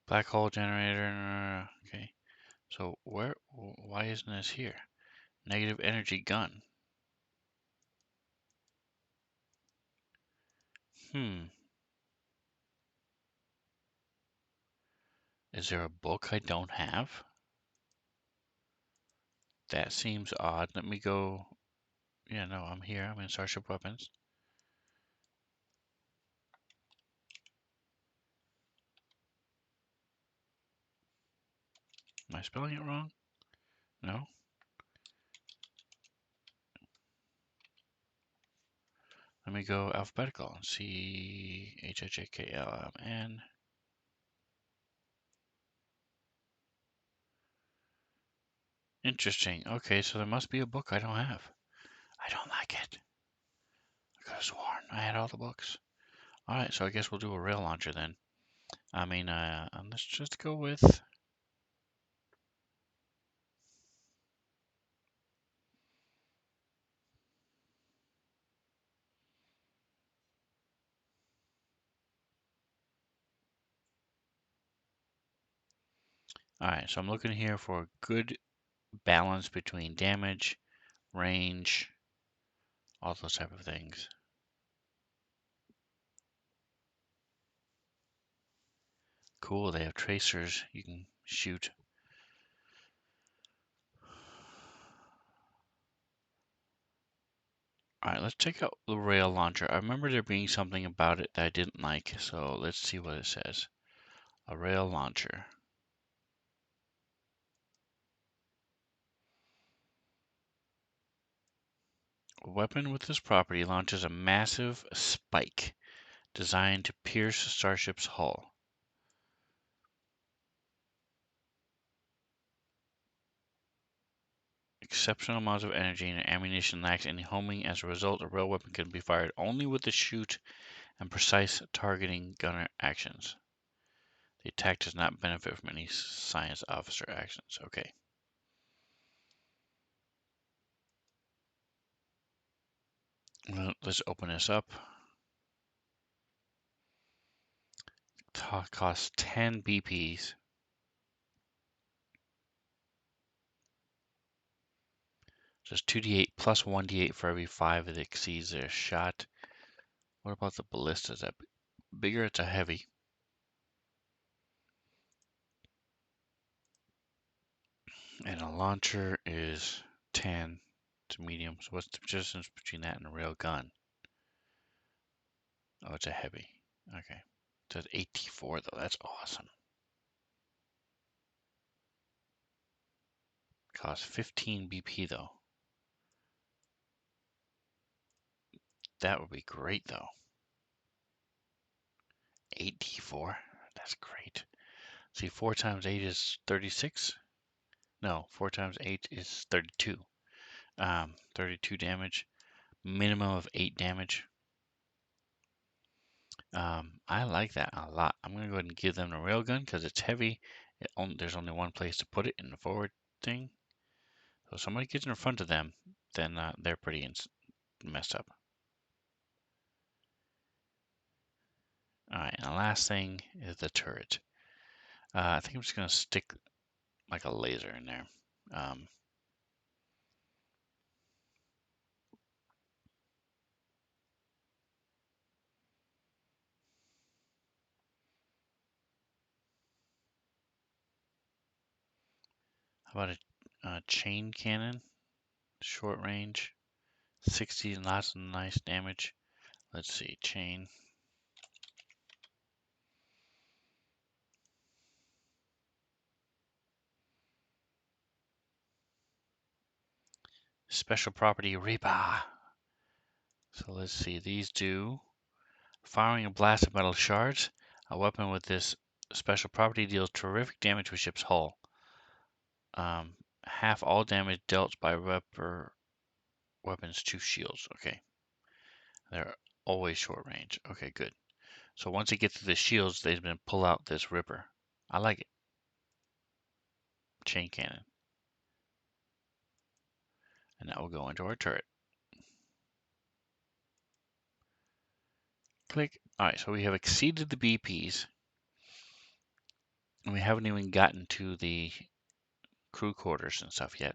Black hole generator. Okay. So why isn't this here? Negative energy gun. Is there a book I don't have? That seems odd. Let me go. Yeah, no, I'm here. I'm in Starship Weapons. Am I spelling it wrong? No? me go alphabetical. C H I J K L M N. Interesting. Okay, so there must be a book I don't have. I don't like it. I could have sworn I had all the books. Alright, so I guess we'll do a rail launcher then. I mean, let's just go with... Alright, so I'm looking here for a good balance between damage, range, all those type of things. Cool, they have tracers you can shoot. Alright, let's check out the rail launcher. I remember there being something about it that I didn't like, so let's see what it says. A rail launcher. A weapon with this property launches a massive spike designed to pierce a starship's hull. Exceptional amounts of energy and ammunition lacks any homing. As a result, a rail weapon can be fired only with the shoot and precise targeting gunner actions. The attack does not benefit from any science officer actions. Okay. Let's open this up. Costs 10 BPs. Just 2d8 plus 1d8 for every 5 that exceeds their shot. What about the ballista? Is that bigger? It's a heavy. And a launcher is 10 to medium. So what's the difference between that and a rail gun? Oh, it's a heavy. Okay. So it's 84 though. That's awesome. Costs 15 BP though. That would be great though. 84. That's great. See, 4 times 8 is 36. No, 4 times 8 is 32. 32 damage. Minimum of 8 damage. I like that a lot. I'm going to go ahead and give them the railgun because it's heavy. There's only one place to put it in the forward thing. So if somebody gets in front of them, then they're pretty messed up. Alright, and the last thing is the turret. I think I'm just going to stick like a laser in there. How about a chain cannon? Short range. 60 and lots of nice damage. Let's see, chain. Special property, Reba. So let's see, these do firing a blast of metal shards. A weapon with this special property deals terrific damage to a ship's hull. Half all damage dealt by weapons to shields. Okay. They're always short range. Okay, good. So once it gets to the shields, they've been pull out this ripper. I like it. Chain cannon. And that will go into our turret. Click. Alright, so we have exceeded the BPs. And we haven't even gotten to the crew quarters and stuff yet.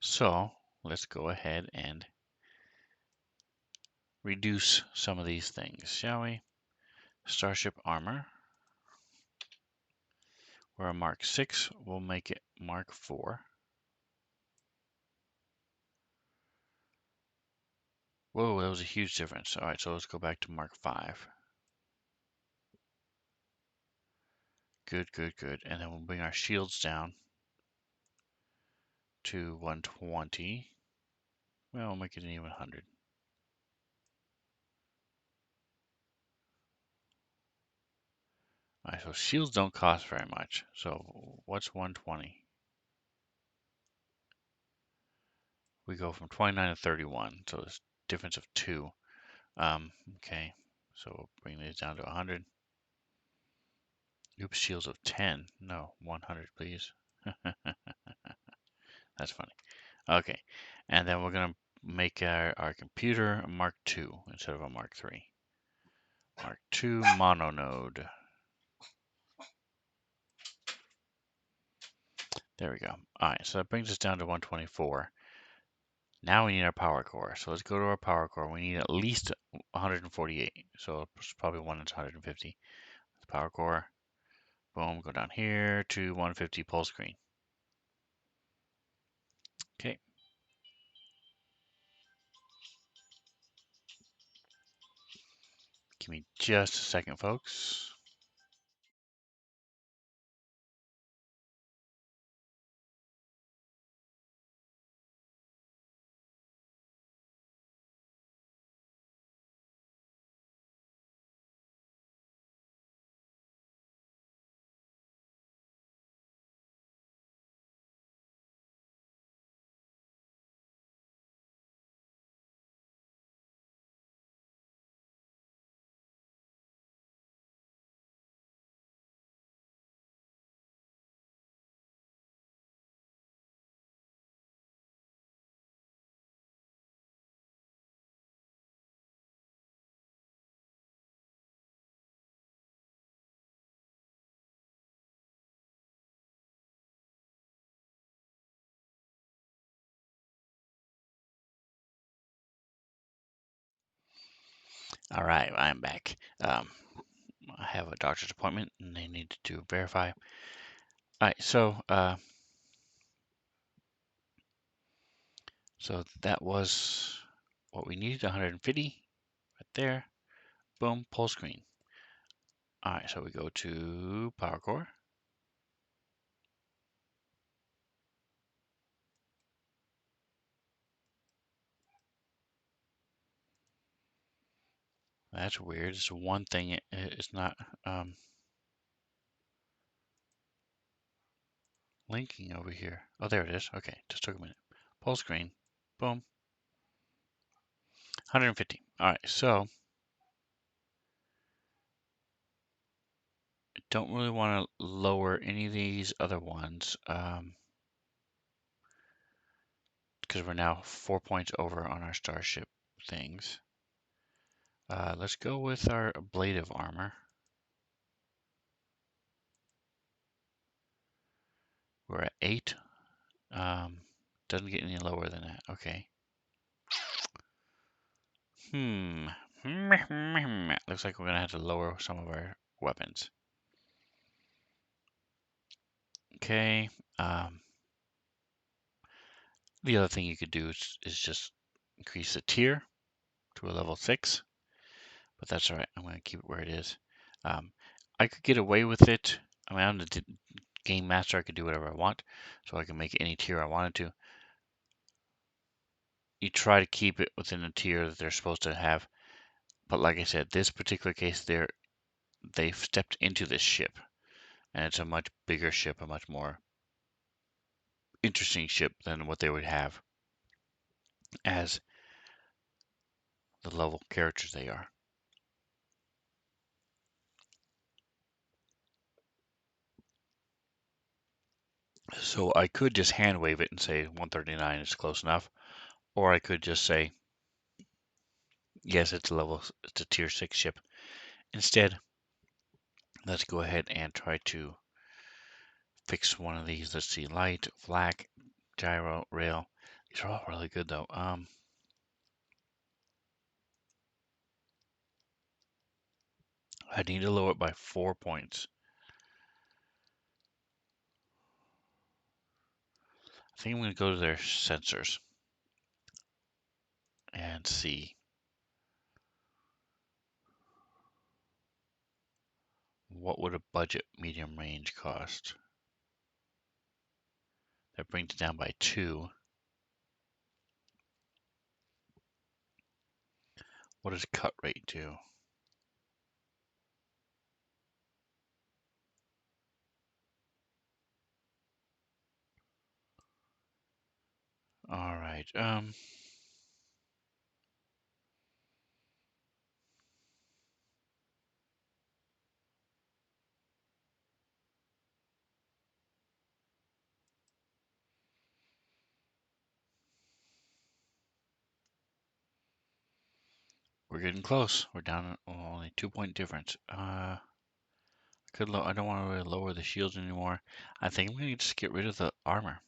So let's go ahead and reduce some of these things, shall we? Starship Armor. We're a Mark 6. We'll make it Mark 4. Whoa, that was a huge difference. Alright, so let's go back to Mark 5. Good, good, good. And then we'll bring our shields down to 120. Well, we'll make it an even 100. Alright, so shields don't cost very much. So what's 120? We go from 29 to 31, so it's a difference of 2. Okay, so we'll bring these down to 100. Oops, shields of 10. No, 100, please. That's funny. Okay, and then we're going to make our computer a Mark II instead of a Mark III. Mark II mononode. There we go. All right, so that brings us down to 124. Now we need our power core. So let's go to our power core. We need at least 148. So it's probably one that's 150. Power core. Boom, go down here to 150 pulse screen. Okay. Give me just a second, folks. All right, I'm back. I have a doctor's appointment and they need to verify. All right, so that was what we needed, 150 right there. Boom, pull screen. All right, so we go to power core. That's weird. It's one thing. It's not linking over here. Oh, there it is. Okay, just took a minute. Pull screen. Boom. 150. All right, so I don't really want to lower any of these other ones because we're now 4 points over on our Starship things. Let's go with our Ablative Armor. We're at 8. Doesn't get any lower than that. Okay. Looks like we're going to have to lower some of our weapons. Okay. The other thing you could do is just increase the tier to a level 6. But that's all right. I'm going to keep it where it is. I could get away with it. I mean, I'm the game master. I could do whatever I want. So I can make any tier I wanted to. You try to keep it within the tier that they're supposed to have. But like I said, this particular case, they've stepped into this ship. And it's a much bigger ship, a much more interesting ship than what they would have as the level characters they are. So I could just hand wave it and say 139 is close enough. Or I could just say, yes, it's a tier 6 ship. Instead, let's go ahead and try to fix one of these. Let's see, light, flak, gyro, rail. These are all really good though. I need to lower it by 4 points. I think I'm going to go to their sensors and see what would a budget medium range cost. That brings it down by 2. What does cut rate do? right. We're getting close. We're down only 2-point difference. I don't want to really lower the shields anymore. I think I'm going to just get rid of the armor.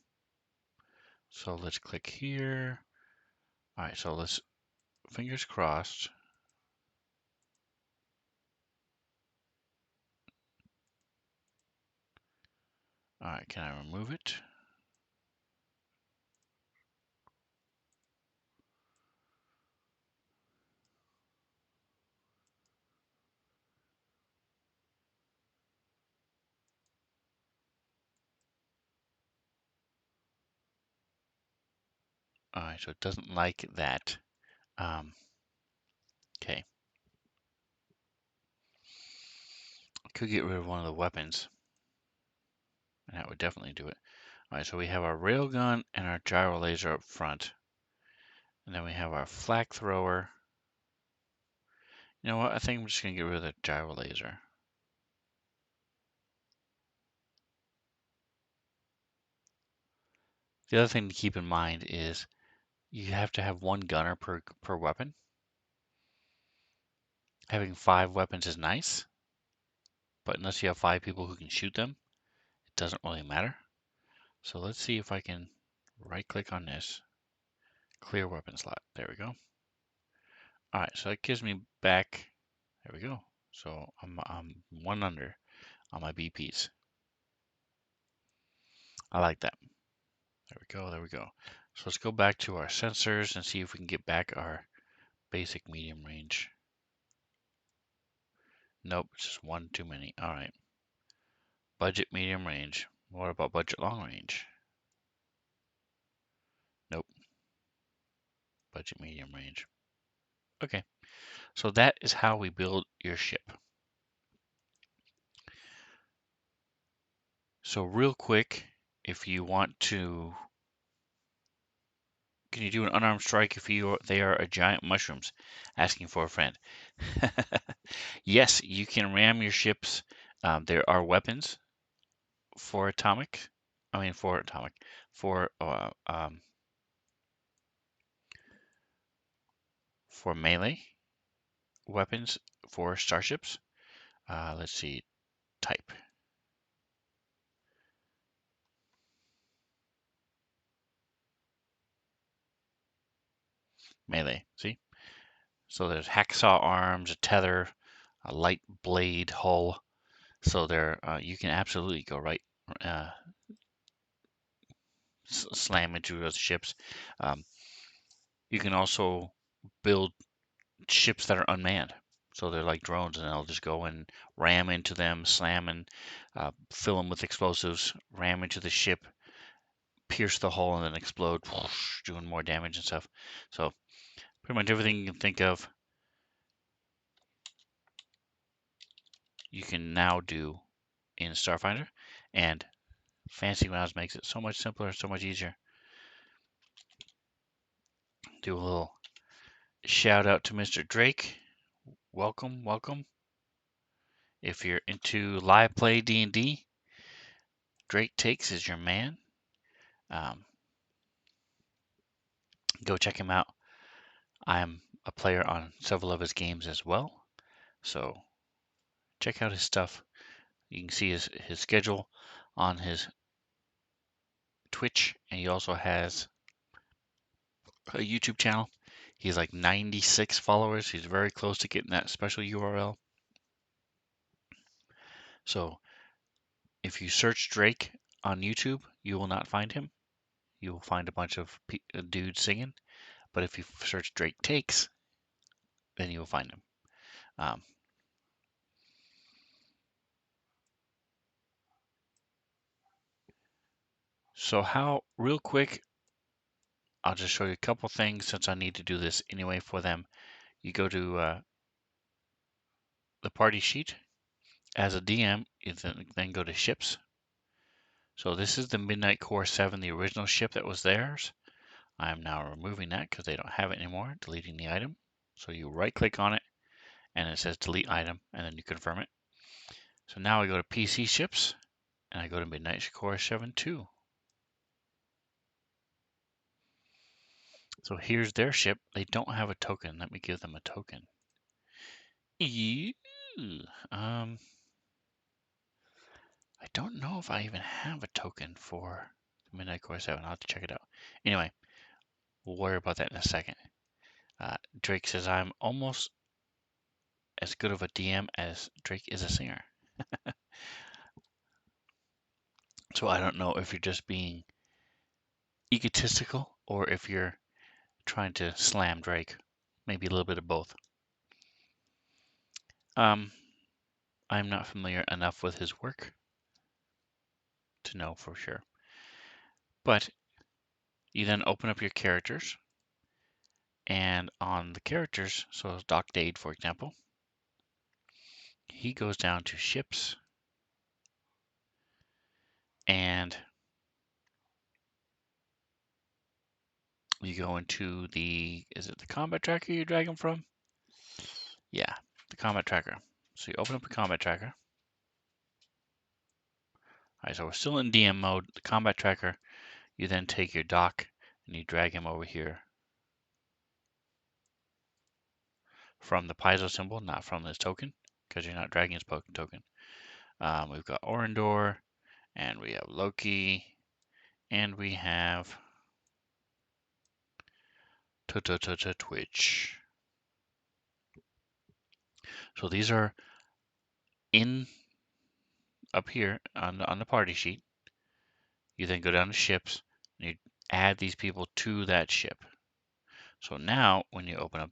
So let's click here. All right, so let's, fingers crossed. All right, can I remove it? All right, so it doesn't like that. Okay. Could get rid of one of the weapons. And that would definitely do it. All right, so we have our railgun and our gyro laser up front. And then we have our flak thrower. You know what? I think I'm just going to get rid of the gyro laser. The other thing to keep in mind is you have to have one gunner per weapon. Having 5 weapons is nice, but unless you have 5 people who can shoot them, it doesn't really matter. So let's see if I can right click on this, clear weapon slot. There we go. All right, so it gives me back. There we go. So I'm 1 under on my BPs. I like that. There we go. There we go. So let's go back to our sensors and see if we can get back our basic medium range. Nope, it's just 1 too many. All right. Budget medium range. What about budget long range? Nope. Budget medium range. Okay. So that is how we build your ship. So real quick, if you want to, can you do an unarmed strike if they are a giant mushrooms? Asking for a friend. Yes, you can ram your ships. There are weapons for atomic. I mean, for atomic, for melee weapons for starships. Let's see, type. Melee, see? So there's hacksaw arms, a tether, a light blade hull. So there, you can absolutely go right, slam into those ships. You can also build ships that are unmanned. So they're like drones, and they'll just go and ram into them, slam and fill them with explosives, ram into the ship, pierce the hull, and then explode, whoosh, doing more damage and stuff. So pretty much everything you can think of, you can now do in Starfinder, and Fancy Mouse makes it so much simpler, so much easier. Do a little shout out to Mr. Drake. Welcome, welcome. If you're into live play D&D, Drake Takes is your man. Go check him out. I'm a player on several of his games as well, so check out his stuff. You can see his schedule on his Twitch, and he also has a YouTube channel. He's like 96 followers. He's very close to getting that special URL. So if you search Drake on YouTube, you will not find him. You will find a bunch of dudes singing. But if you search Drake Takes, then you will find him. So how, real quick, I'll just show you a couple things since I need to do this anyway for them. You go to the party sheet. As a DM, you then go to ships. So this is the Midnight Core 7, the original ship that was theirs. I'm now removing that because they don't have it anymore, deleting the item. So you right click on it and it says delete item and then you confirm it. So now I go to PC ships and I go to Midnight Core 7.2. So here's their ship. They don't have a token. Let me give them a token. Ew. I don't know if I even have a token for Midnight Core 7. I'll have to check it out. Anyway, we'll worry about that in a second. Drake says I'm almost as good of a DM as Drake is a singer. So I don't know if you're just being egotistical or if you're trying to slam Drake. Maybe a little bit of both. I'm not familiar enough with his work to know for sure. But you then open up your characters, and on the characters, so Doc Dade, for example, he goes down to ships, and you go into is it the combat tracker you drag him from? Yeah, the combat tracker. So you open up the combat tracker. All right, so we're still in DM mode. The combat tracker, you then take your Doc and you drag him over here from the piezo symbol, not from this token, because you're not dragging his token. We've got Orindor, and we have Loki, and we have Twitch. So these are in up here on the party sheet. You then go down to ships and you add these people to that ship. So now when you open up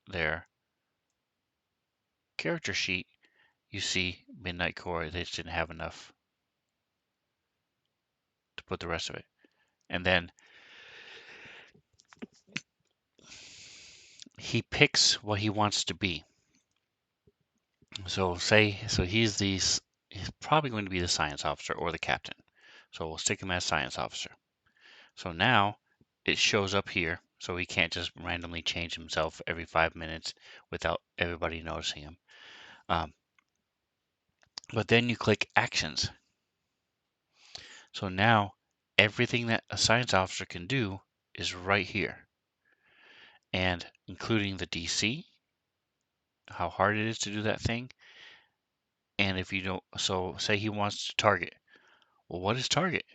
their character sheet, you see Midnight Core. They just didn't have enough to put the rest of it. And then he picks what he wants to be. So he's probably going to be the science officer or the captain. So we'll stick him as science officer. So now it shows up here, so he can't just randomly change himself every 5 minutes without everybody noticing him. But then you click actions. So now everything that a science officer can do is right here, and including the DC, how hard it is to do that thing. And if you don't, so say he wants to target. Well, what is target?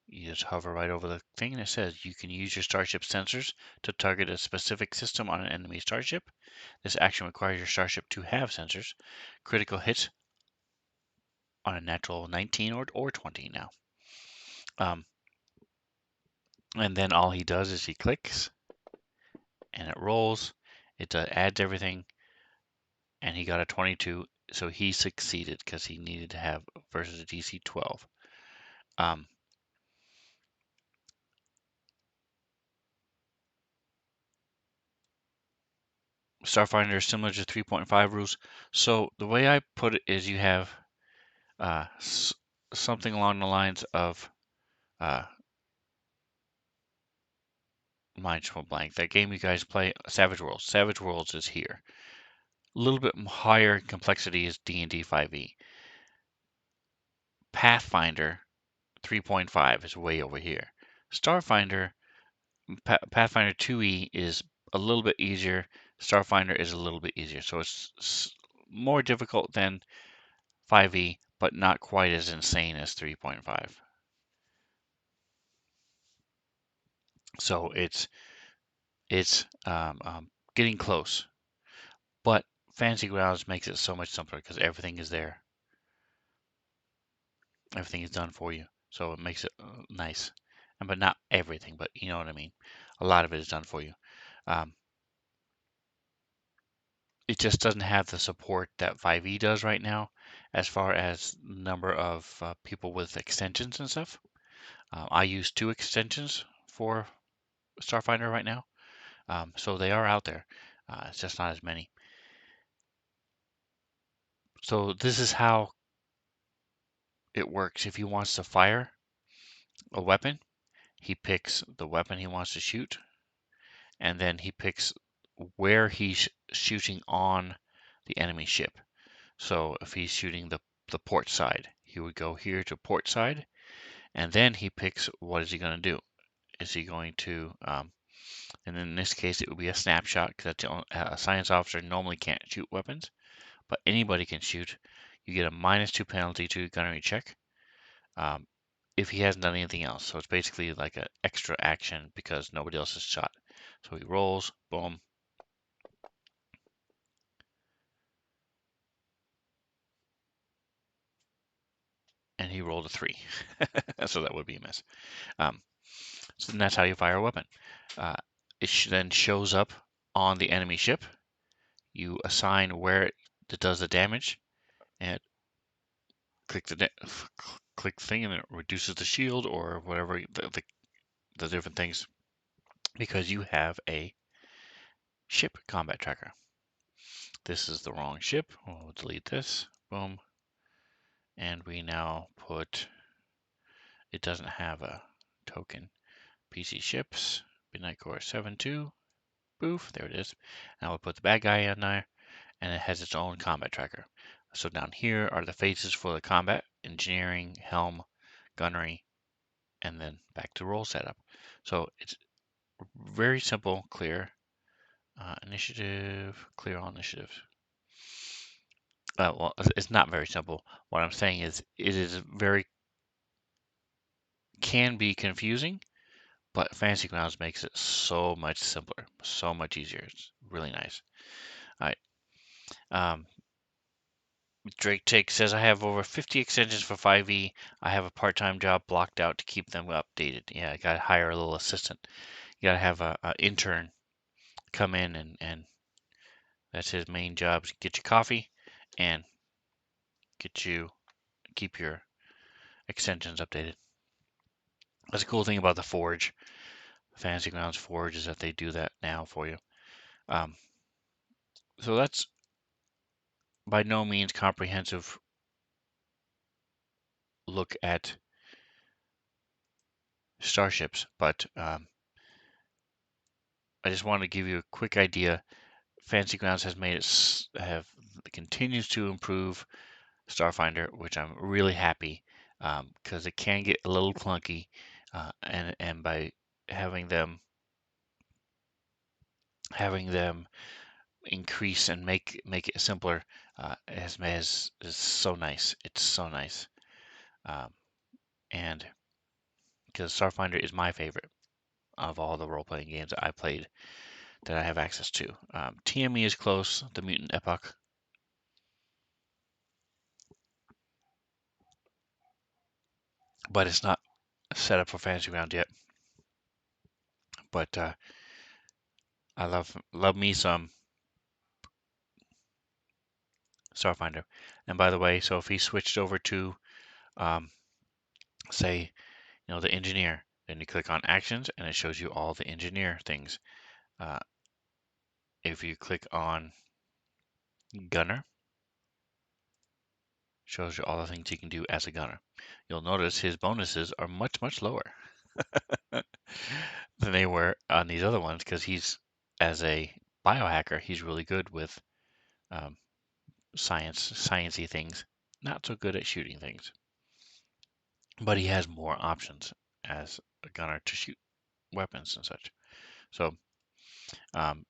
You just hover right over the thing and it says you can use your starship sensors to target a specific system on an enemy starship. This action requires your starship to have sensors. Critical hits on a natural 19 or 20 now. And then all he does is he clicks and it rolls. It adds everything, and he got a 22, so he succeeded because he needed to have versus a DC 12. Starfinder is similar to 3.5 rules. So the way I put it is you have something along the lines of mind blank. That game you guys play, Savage Worlds. Savage Worlds is here. A little bit higher complexity is D&D 5e. Pathfinder 3.5 is way over here. Starfinder, Pathfinder 2e is a little bit easier. Starfinder is a little bit easier. So it's more difficult than 5e, but not quite as insane as 3.5. So it's getting close. But Fantasy Grounds makes it so much simpler because everything is there. Everything is done for you. So it makes it nice. But not everything, but you know what I mean. A lot of it is done for you. It just doesn't have the support that 5e does right now as far as number of people with extensions and stuff. I use 2 extensions for Starfinder right now. So they are out there. It's just not as many. So this is how it works. If he wants to fire a weapon, he picks the weapon he wants to shoot, and then he picks where he's shooting on the enemy ship. So if he's shooting the port side, he would go here to port side, and then he picks what is he going to do. Is he going to, and in this case it would be a snapshot, because a science officer normally can't shoot weapons, but anybody can shoot. You get a -2 penalty to your gunnery check um, if he hasn't done anything else. So it's basically like an extra action because nobody else has shot. So he rolls, boom, and he rolled a 3. So that would be a miss. Um, so then that's how you fire a weapon. It then shows up on the enemy ship. You assign where it does the damage, and click click thing, and it reduces the shield or whatever the different things, because you have a ship combat tracker. This is the wrong ship. We'll delete this. Boom. And we now put, it doesn't have a token. PC ships, Midnight Core 7.2. Boof, there it is. Now we'll put the bad guy in there, and it has its own combat tracker. So down here are the phases for the combat: engineering, helm, gunnery, and then back to roll setup. So it's very simple, clear. Initiative, clear all initiatives. Well, it's not very simple. What I'm saying is it is can be confusing, but Fantasy Grounds makes it so much simpler, so much easier. It's really nice. All right. Drake Take says, I have over 50 extensions for 5e. I have a part-time job blocked out to keep them updated. Yeah, I got to hire a little assistant. You got to have a intern come in, and that's his main job, is get you coffee and keep your extensions updated. That's a cool thing about the Forge. Fantasy Grounds Forge is that they do that now for you. So that's by no means comprehensive look at starships, but I just wanted to give you a quick idea. Fantasy Grounds has made it continues to improve Starfinder, which I'm really happy, because it can get a little clunky, and by having them increase and make it simpler, is so nice. It's so nice, and because Starfinder is my favorite of all the role-playing games that I played that I have access to. TME is close, the Mutant Epoch. But it's not set up for Fantasy Ground yet. But I love me some Starfinder. And by the way, so if he switched over to, say, the engineer, then you click on actions and it shows you all the engineer things. If you click on gunner, shows you all the things you can do as a gunner. You'll notice his bonuses are much, much lower than they were on these other ones, because as a biohacker, he's really good with um, sciencey things, not so good at shooting things. But he has more options as a gunner to shoot weapons and such. So, and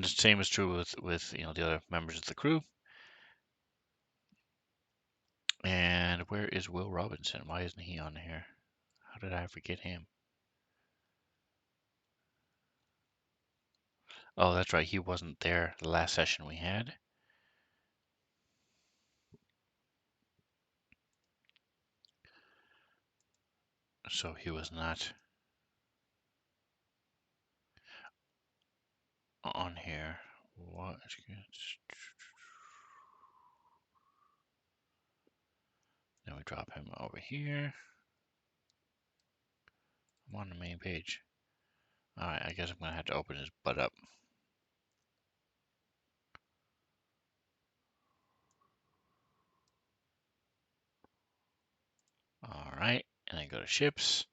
the same is true with the other members of the crew. And where is Will Robinson? Why isn't he on here? How did I forget him? Oh, that's right. He wasn't there the last session we had. So he was not on here. What? Then we drop him over here. I'm on the main page. Alright, I guess I'm going to have to open his butt up. Alright, and then go to ships.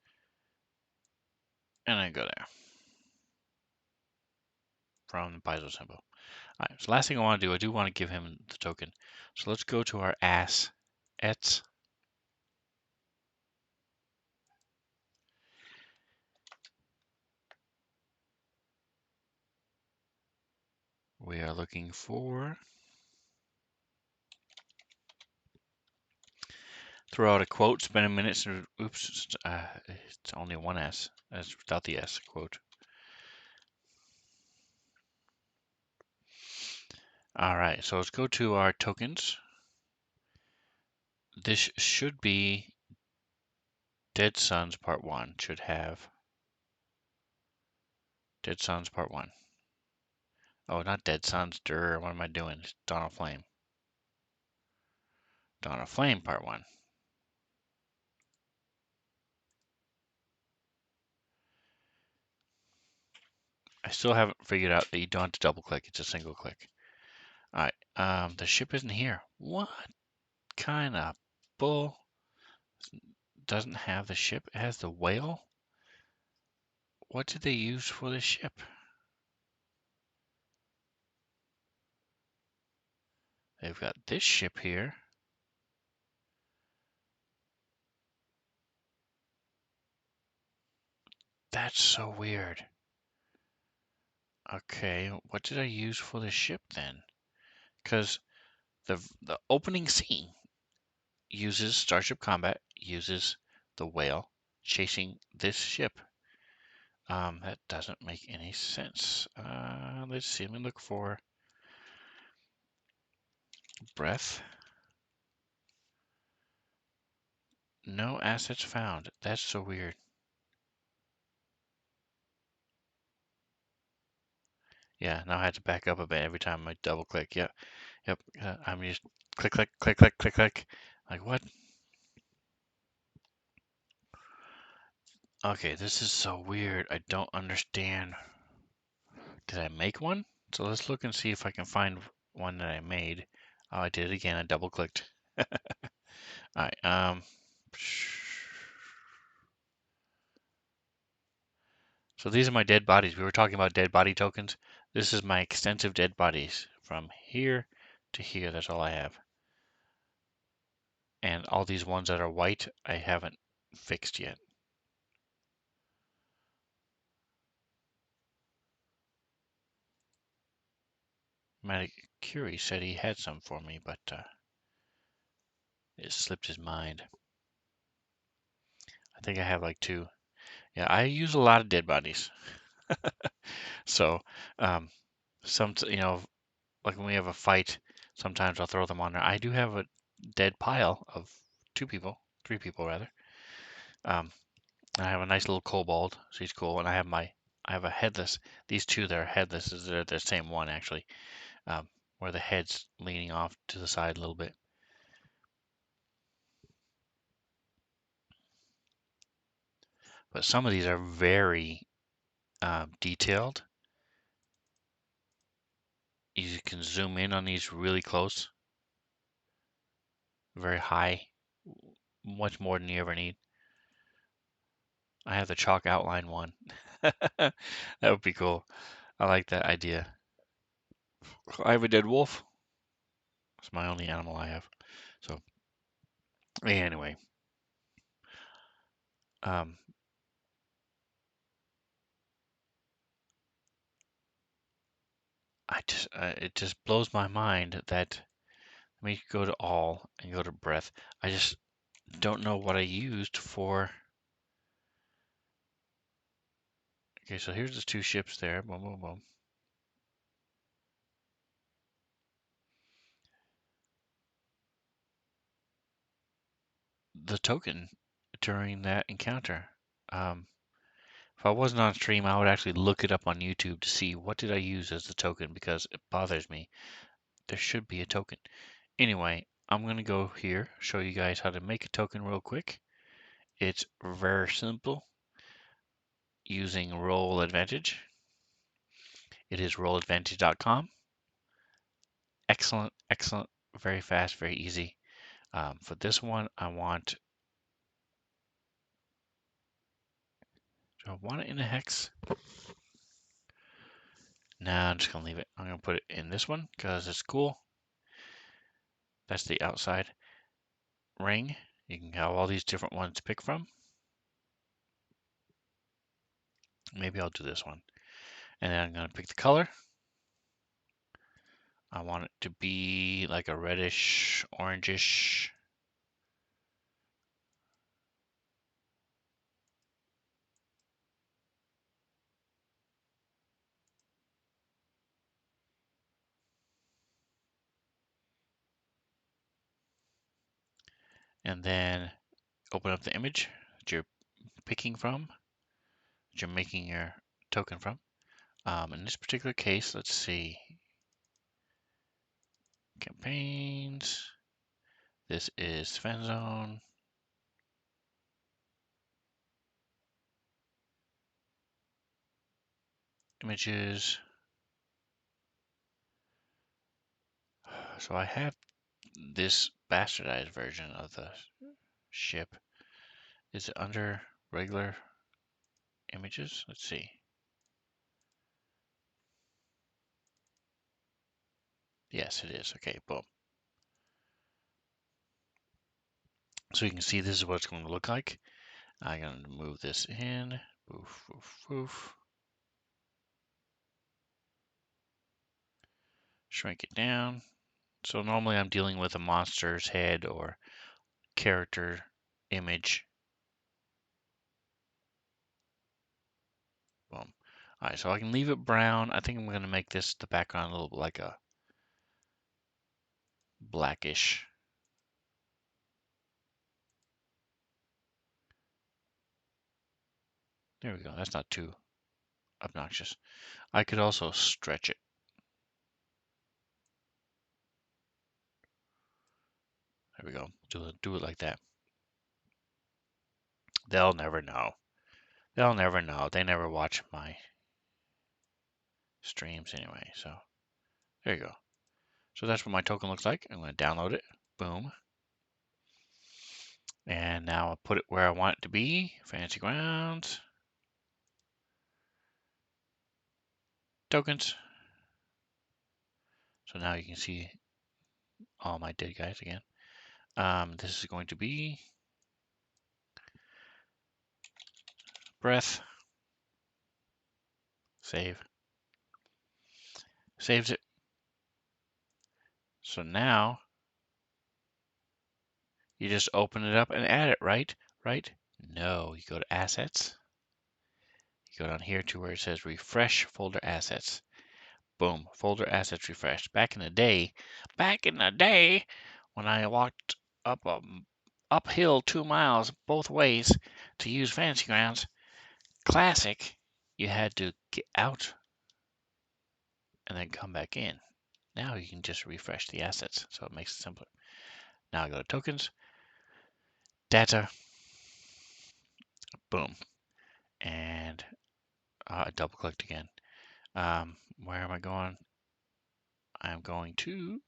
And I go there from the piezo symbol. All right, so last thing I want to do, I do want to give him the token. So let's go to our assets. We are looking for, throw out a quote, spend a minute, oops, it's only one S, as without the S, quote. All right, so let's go to our tokens. This should be Dead Suns Part 1, should have Dead Suns Part 1. Oh, not Dead Suns, what am I doing? It's Dawn of Flame. Dawn of Flame Part 1. I still haven't figured out that you don't have to double click, it's a single click. All right, the ship isn't here. What kind of bull? Doesn't have the ship, it has the whale? What did they use for the ship? They've got this ship here. That's so weird. Okay, what did I use for the ship then? Because the opening scene uses Starship Combat, uses the whale chasing this ship. That doesn't make any sense. Let's see, let me look for breath. No assets found. That's so weird. Yeah, now I had to back up a bit every time I double click. Yep, yep. I'm just click, click, click, click, click, click. Like what? Okay, this is so weird. I don't understand. Did I make one? So let's look and see if I can find one that I made. Oh, I did it again. I double clicked. All right. So these are my dead bodies. We were talking about dead body tokens. This is my extensive dead bodies from here to here. That's all I have. And all these ones that are white, I haven't fixed yet. Matt Curie said he had some for me, but it slipped his mind. I think I have like 2. Yeah, I use a lot of dead bodies. So, some, like when we have a fight, sometimes I'll throw them on there. I do have a dead pile of 2 people, 3 people rather. I have a nice little kobold, so he's cool, and I have a headless. These 2 that are headless is they're the same one actually, where the head's leaning off to the side a little bit. But some of these are very detailed. You can zoom in on these really close, very high, much more than you ever need. I have the chalk outline one. That would be cool. I like that idea. I have a dead wolf. It's my only animal I have. So anyway, um, it just blows my mind that let me go to all and go to breath. I just don't know what I used for. Okay, so here's the 2 ships there. Boom, boom, boom. The token during that encounter. If I wasn't on stream, I would actually look it up on YouTube to see what did I use as the token because it bothers me. There should be a token. Anyway, I'm going to go here, show you guys how to make a token real quick. It's very simple using Roll Advantage. It is rolladvantage.com. Excellent, excellent, very fast, very easy. For this one, I want Do I want it in a hex? Nah, I'm just going to leave it. I'm going to put it in this one because it's cool. That's the outside ring. You can have all these different ones to pick from. Maybe I'll do this one. And then I'm going to pick the color. I want it to be like a reddish, orangish. And then open up the image that you're picking from, that you're making your token from. In this particular case, let's see. Campaigns. This is Fan Zone. Images. So I have this bastardized version of the ship. Is it under regular images? Let's see. Yes, it is. Okay, boom. So you can see this is what it's going to look like. I'm going to move this in. Boof, boof, boof. Shrink it down. So normally I'm dealing with a monster's head or character image. Boom. All right, so I can leave it brown. I think I'm going to make this the background a little bit like a blackish. There we go. That's not too obnoxious. I could also stretch it. There we go. Do it like that. They'll never know. They'll never know. They never watch my streams anyway. So there you go. So that's what my token looks like. I'm going to download it. Boom. And now I'll put it where I want it to be. Fancy grounds. Tokens. So now you can see all my dead guys again. This is going to be breath. Save. Saves it. So now you just open it up and add it, right? Right? No, you go to assets. You go down here to where it says refresh folder assets. Boom, folder assets refreshed. Back in the day, when I walked up a uphill 2 miles both ways to use Fantasy Grounds Classic, you had to get out and then come back in. Now you can just refresh the assets, so it makes it simpler. Now I go to tokens, data, boom, and I double clicked again. Where am I going? I'm going to,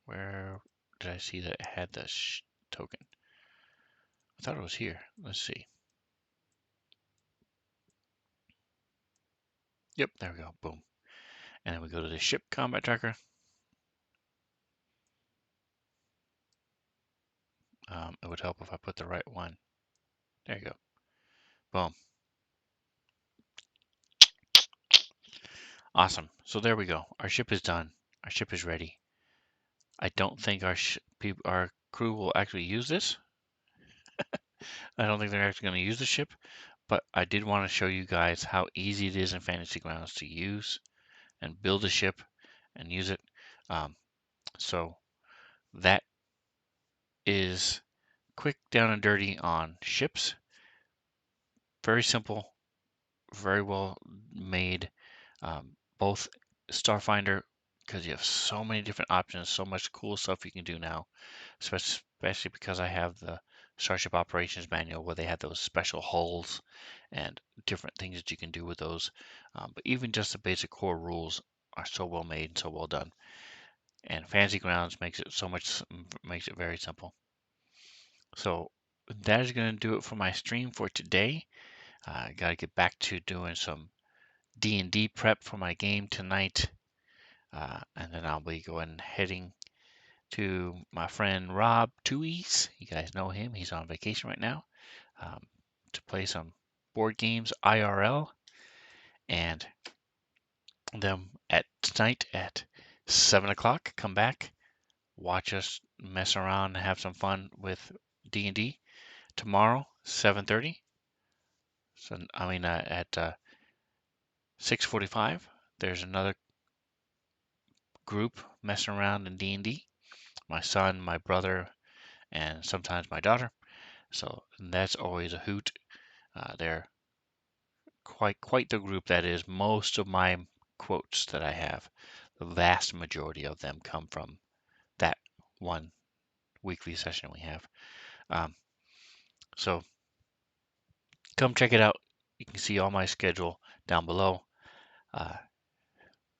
where did I see that it had the token? I thought it was here. Let's see. Yep, there we go. Boom. And then we go to the ship combat tracker. It would help if I put the right one. There you go. Boom. Awesome. So there we go. Our ship is done. Our ship is ready. I don't think our crew will actually use this. I don't think they're actually going to use the ship, but I did want to show you guys how easy it is in Fantasy Grounds to use and build a ship and use it. So that is quick, down and dirty on ships. Very simple, very well made. Both Starfinder, because you have so many different options, so much cool stuff you can do now, especially because I have the Starship Operations Manual where they have those special hulls and different things that you can do with those. But even just the basic core rules are so well made and so well done. And Fantasy Grounds makes it very simple. So that is going to do it for my stream for today. Got to get back to doing some D&D prep for my game tonight. And then I'll be heading to my friend Rob Tuies. You guys know him. He's on vacation right now. To play some board games IRL. And then tonight at 7 o'clock, come back, watch us mess around and have some fun with D&D. Tomorrow, 7:30. So at 6:45, there's another group messing around in D&D. My son, my brother, and sometimes my daughter. So that's always a hoot. They're quite the group that is. Most of my quotes that I have, the vast majority of them come from that one weekly session we have. So come check it out. You can see all my schedule down below.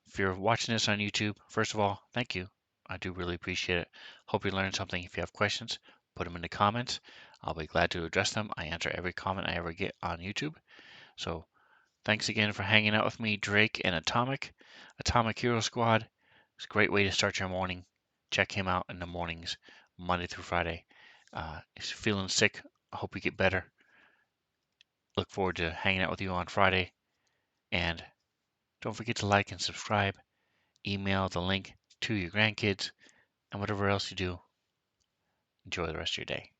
If you're watching this on YouTube, first of all, thank you. I do really appreciate it. Hope you learned something. If you have questions, put them in the comments. I'll be glad to address them. I answer every comment I ever get on YouTube. So thanks again for hanging out with me, Drake and Atomic Hero Squad. It's a great way to start your morning. Check him out in the mornings, Monday through Friday. If you're feeling sick, I hope you get better. Look forward to hanging out with you on Friday. And don't forget to like and subscribe. Email the link to your grandkids, and whatever else you do, enjoy the rest of your day.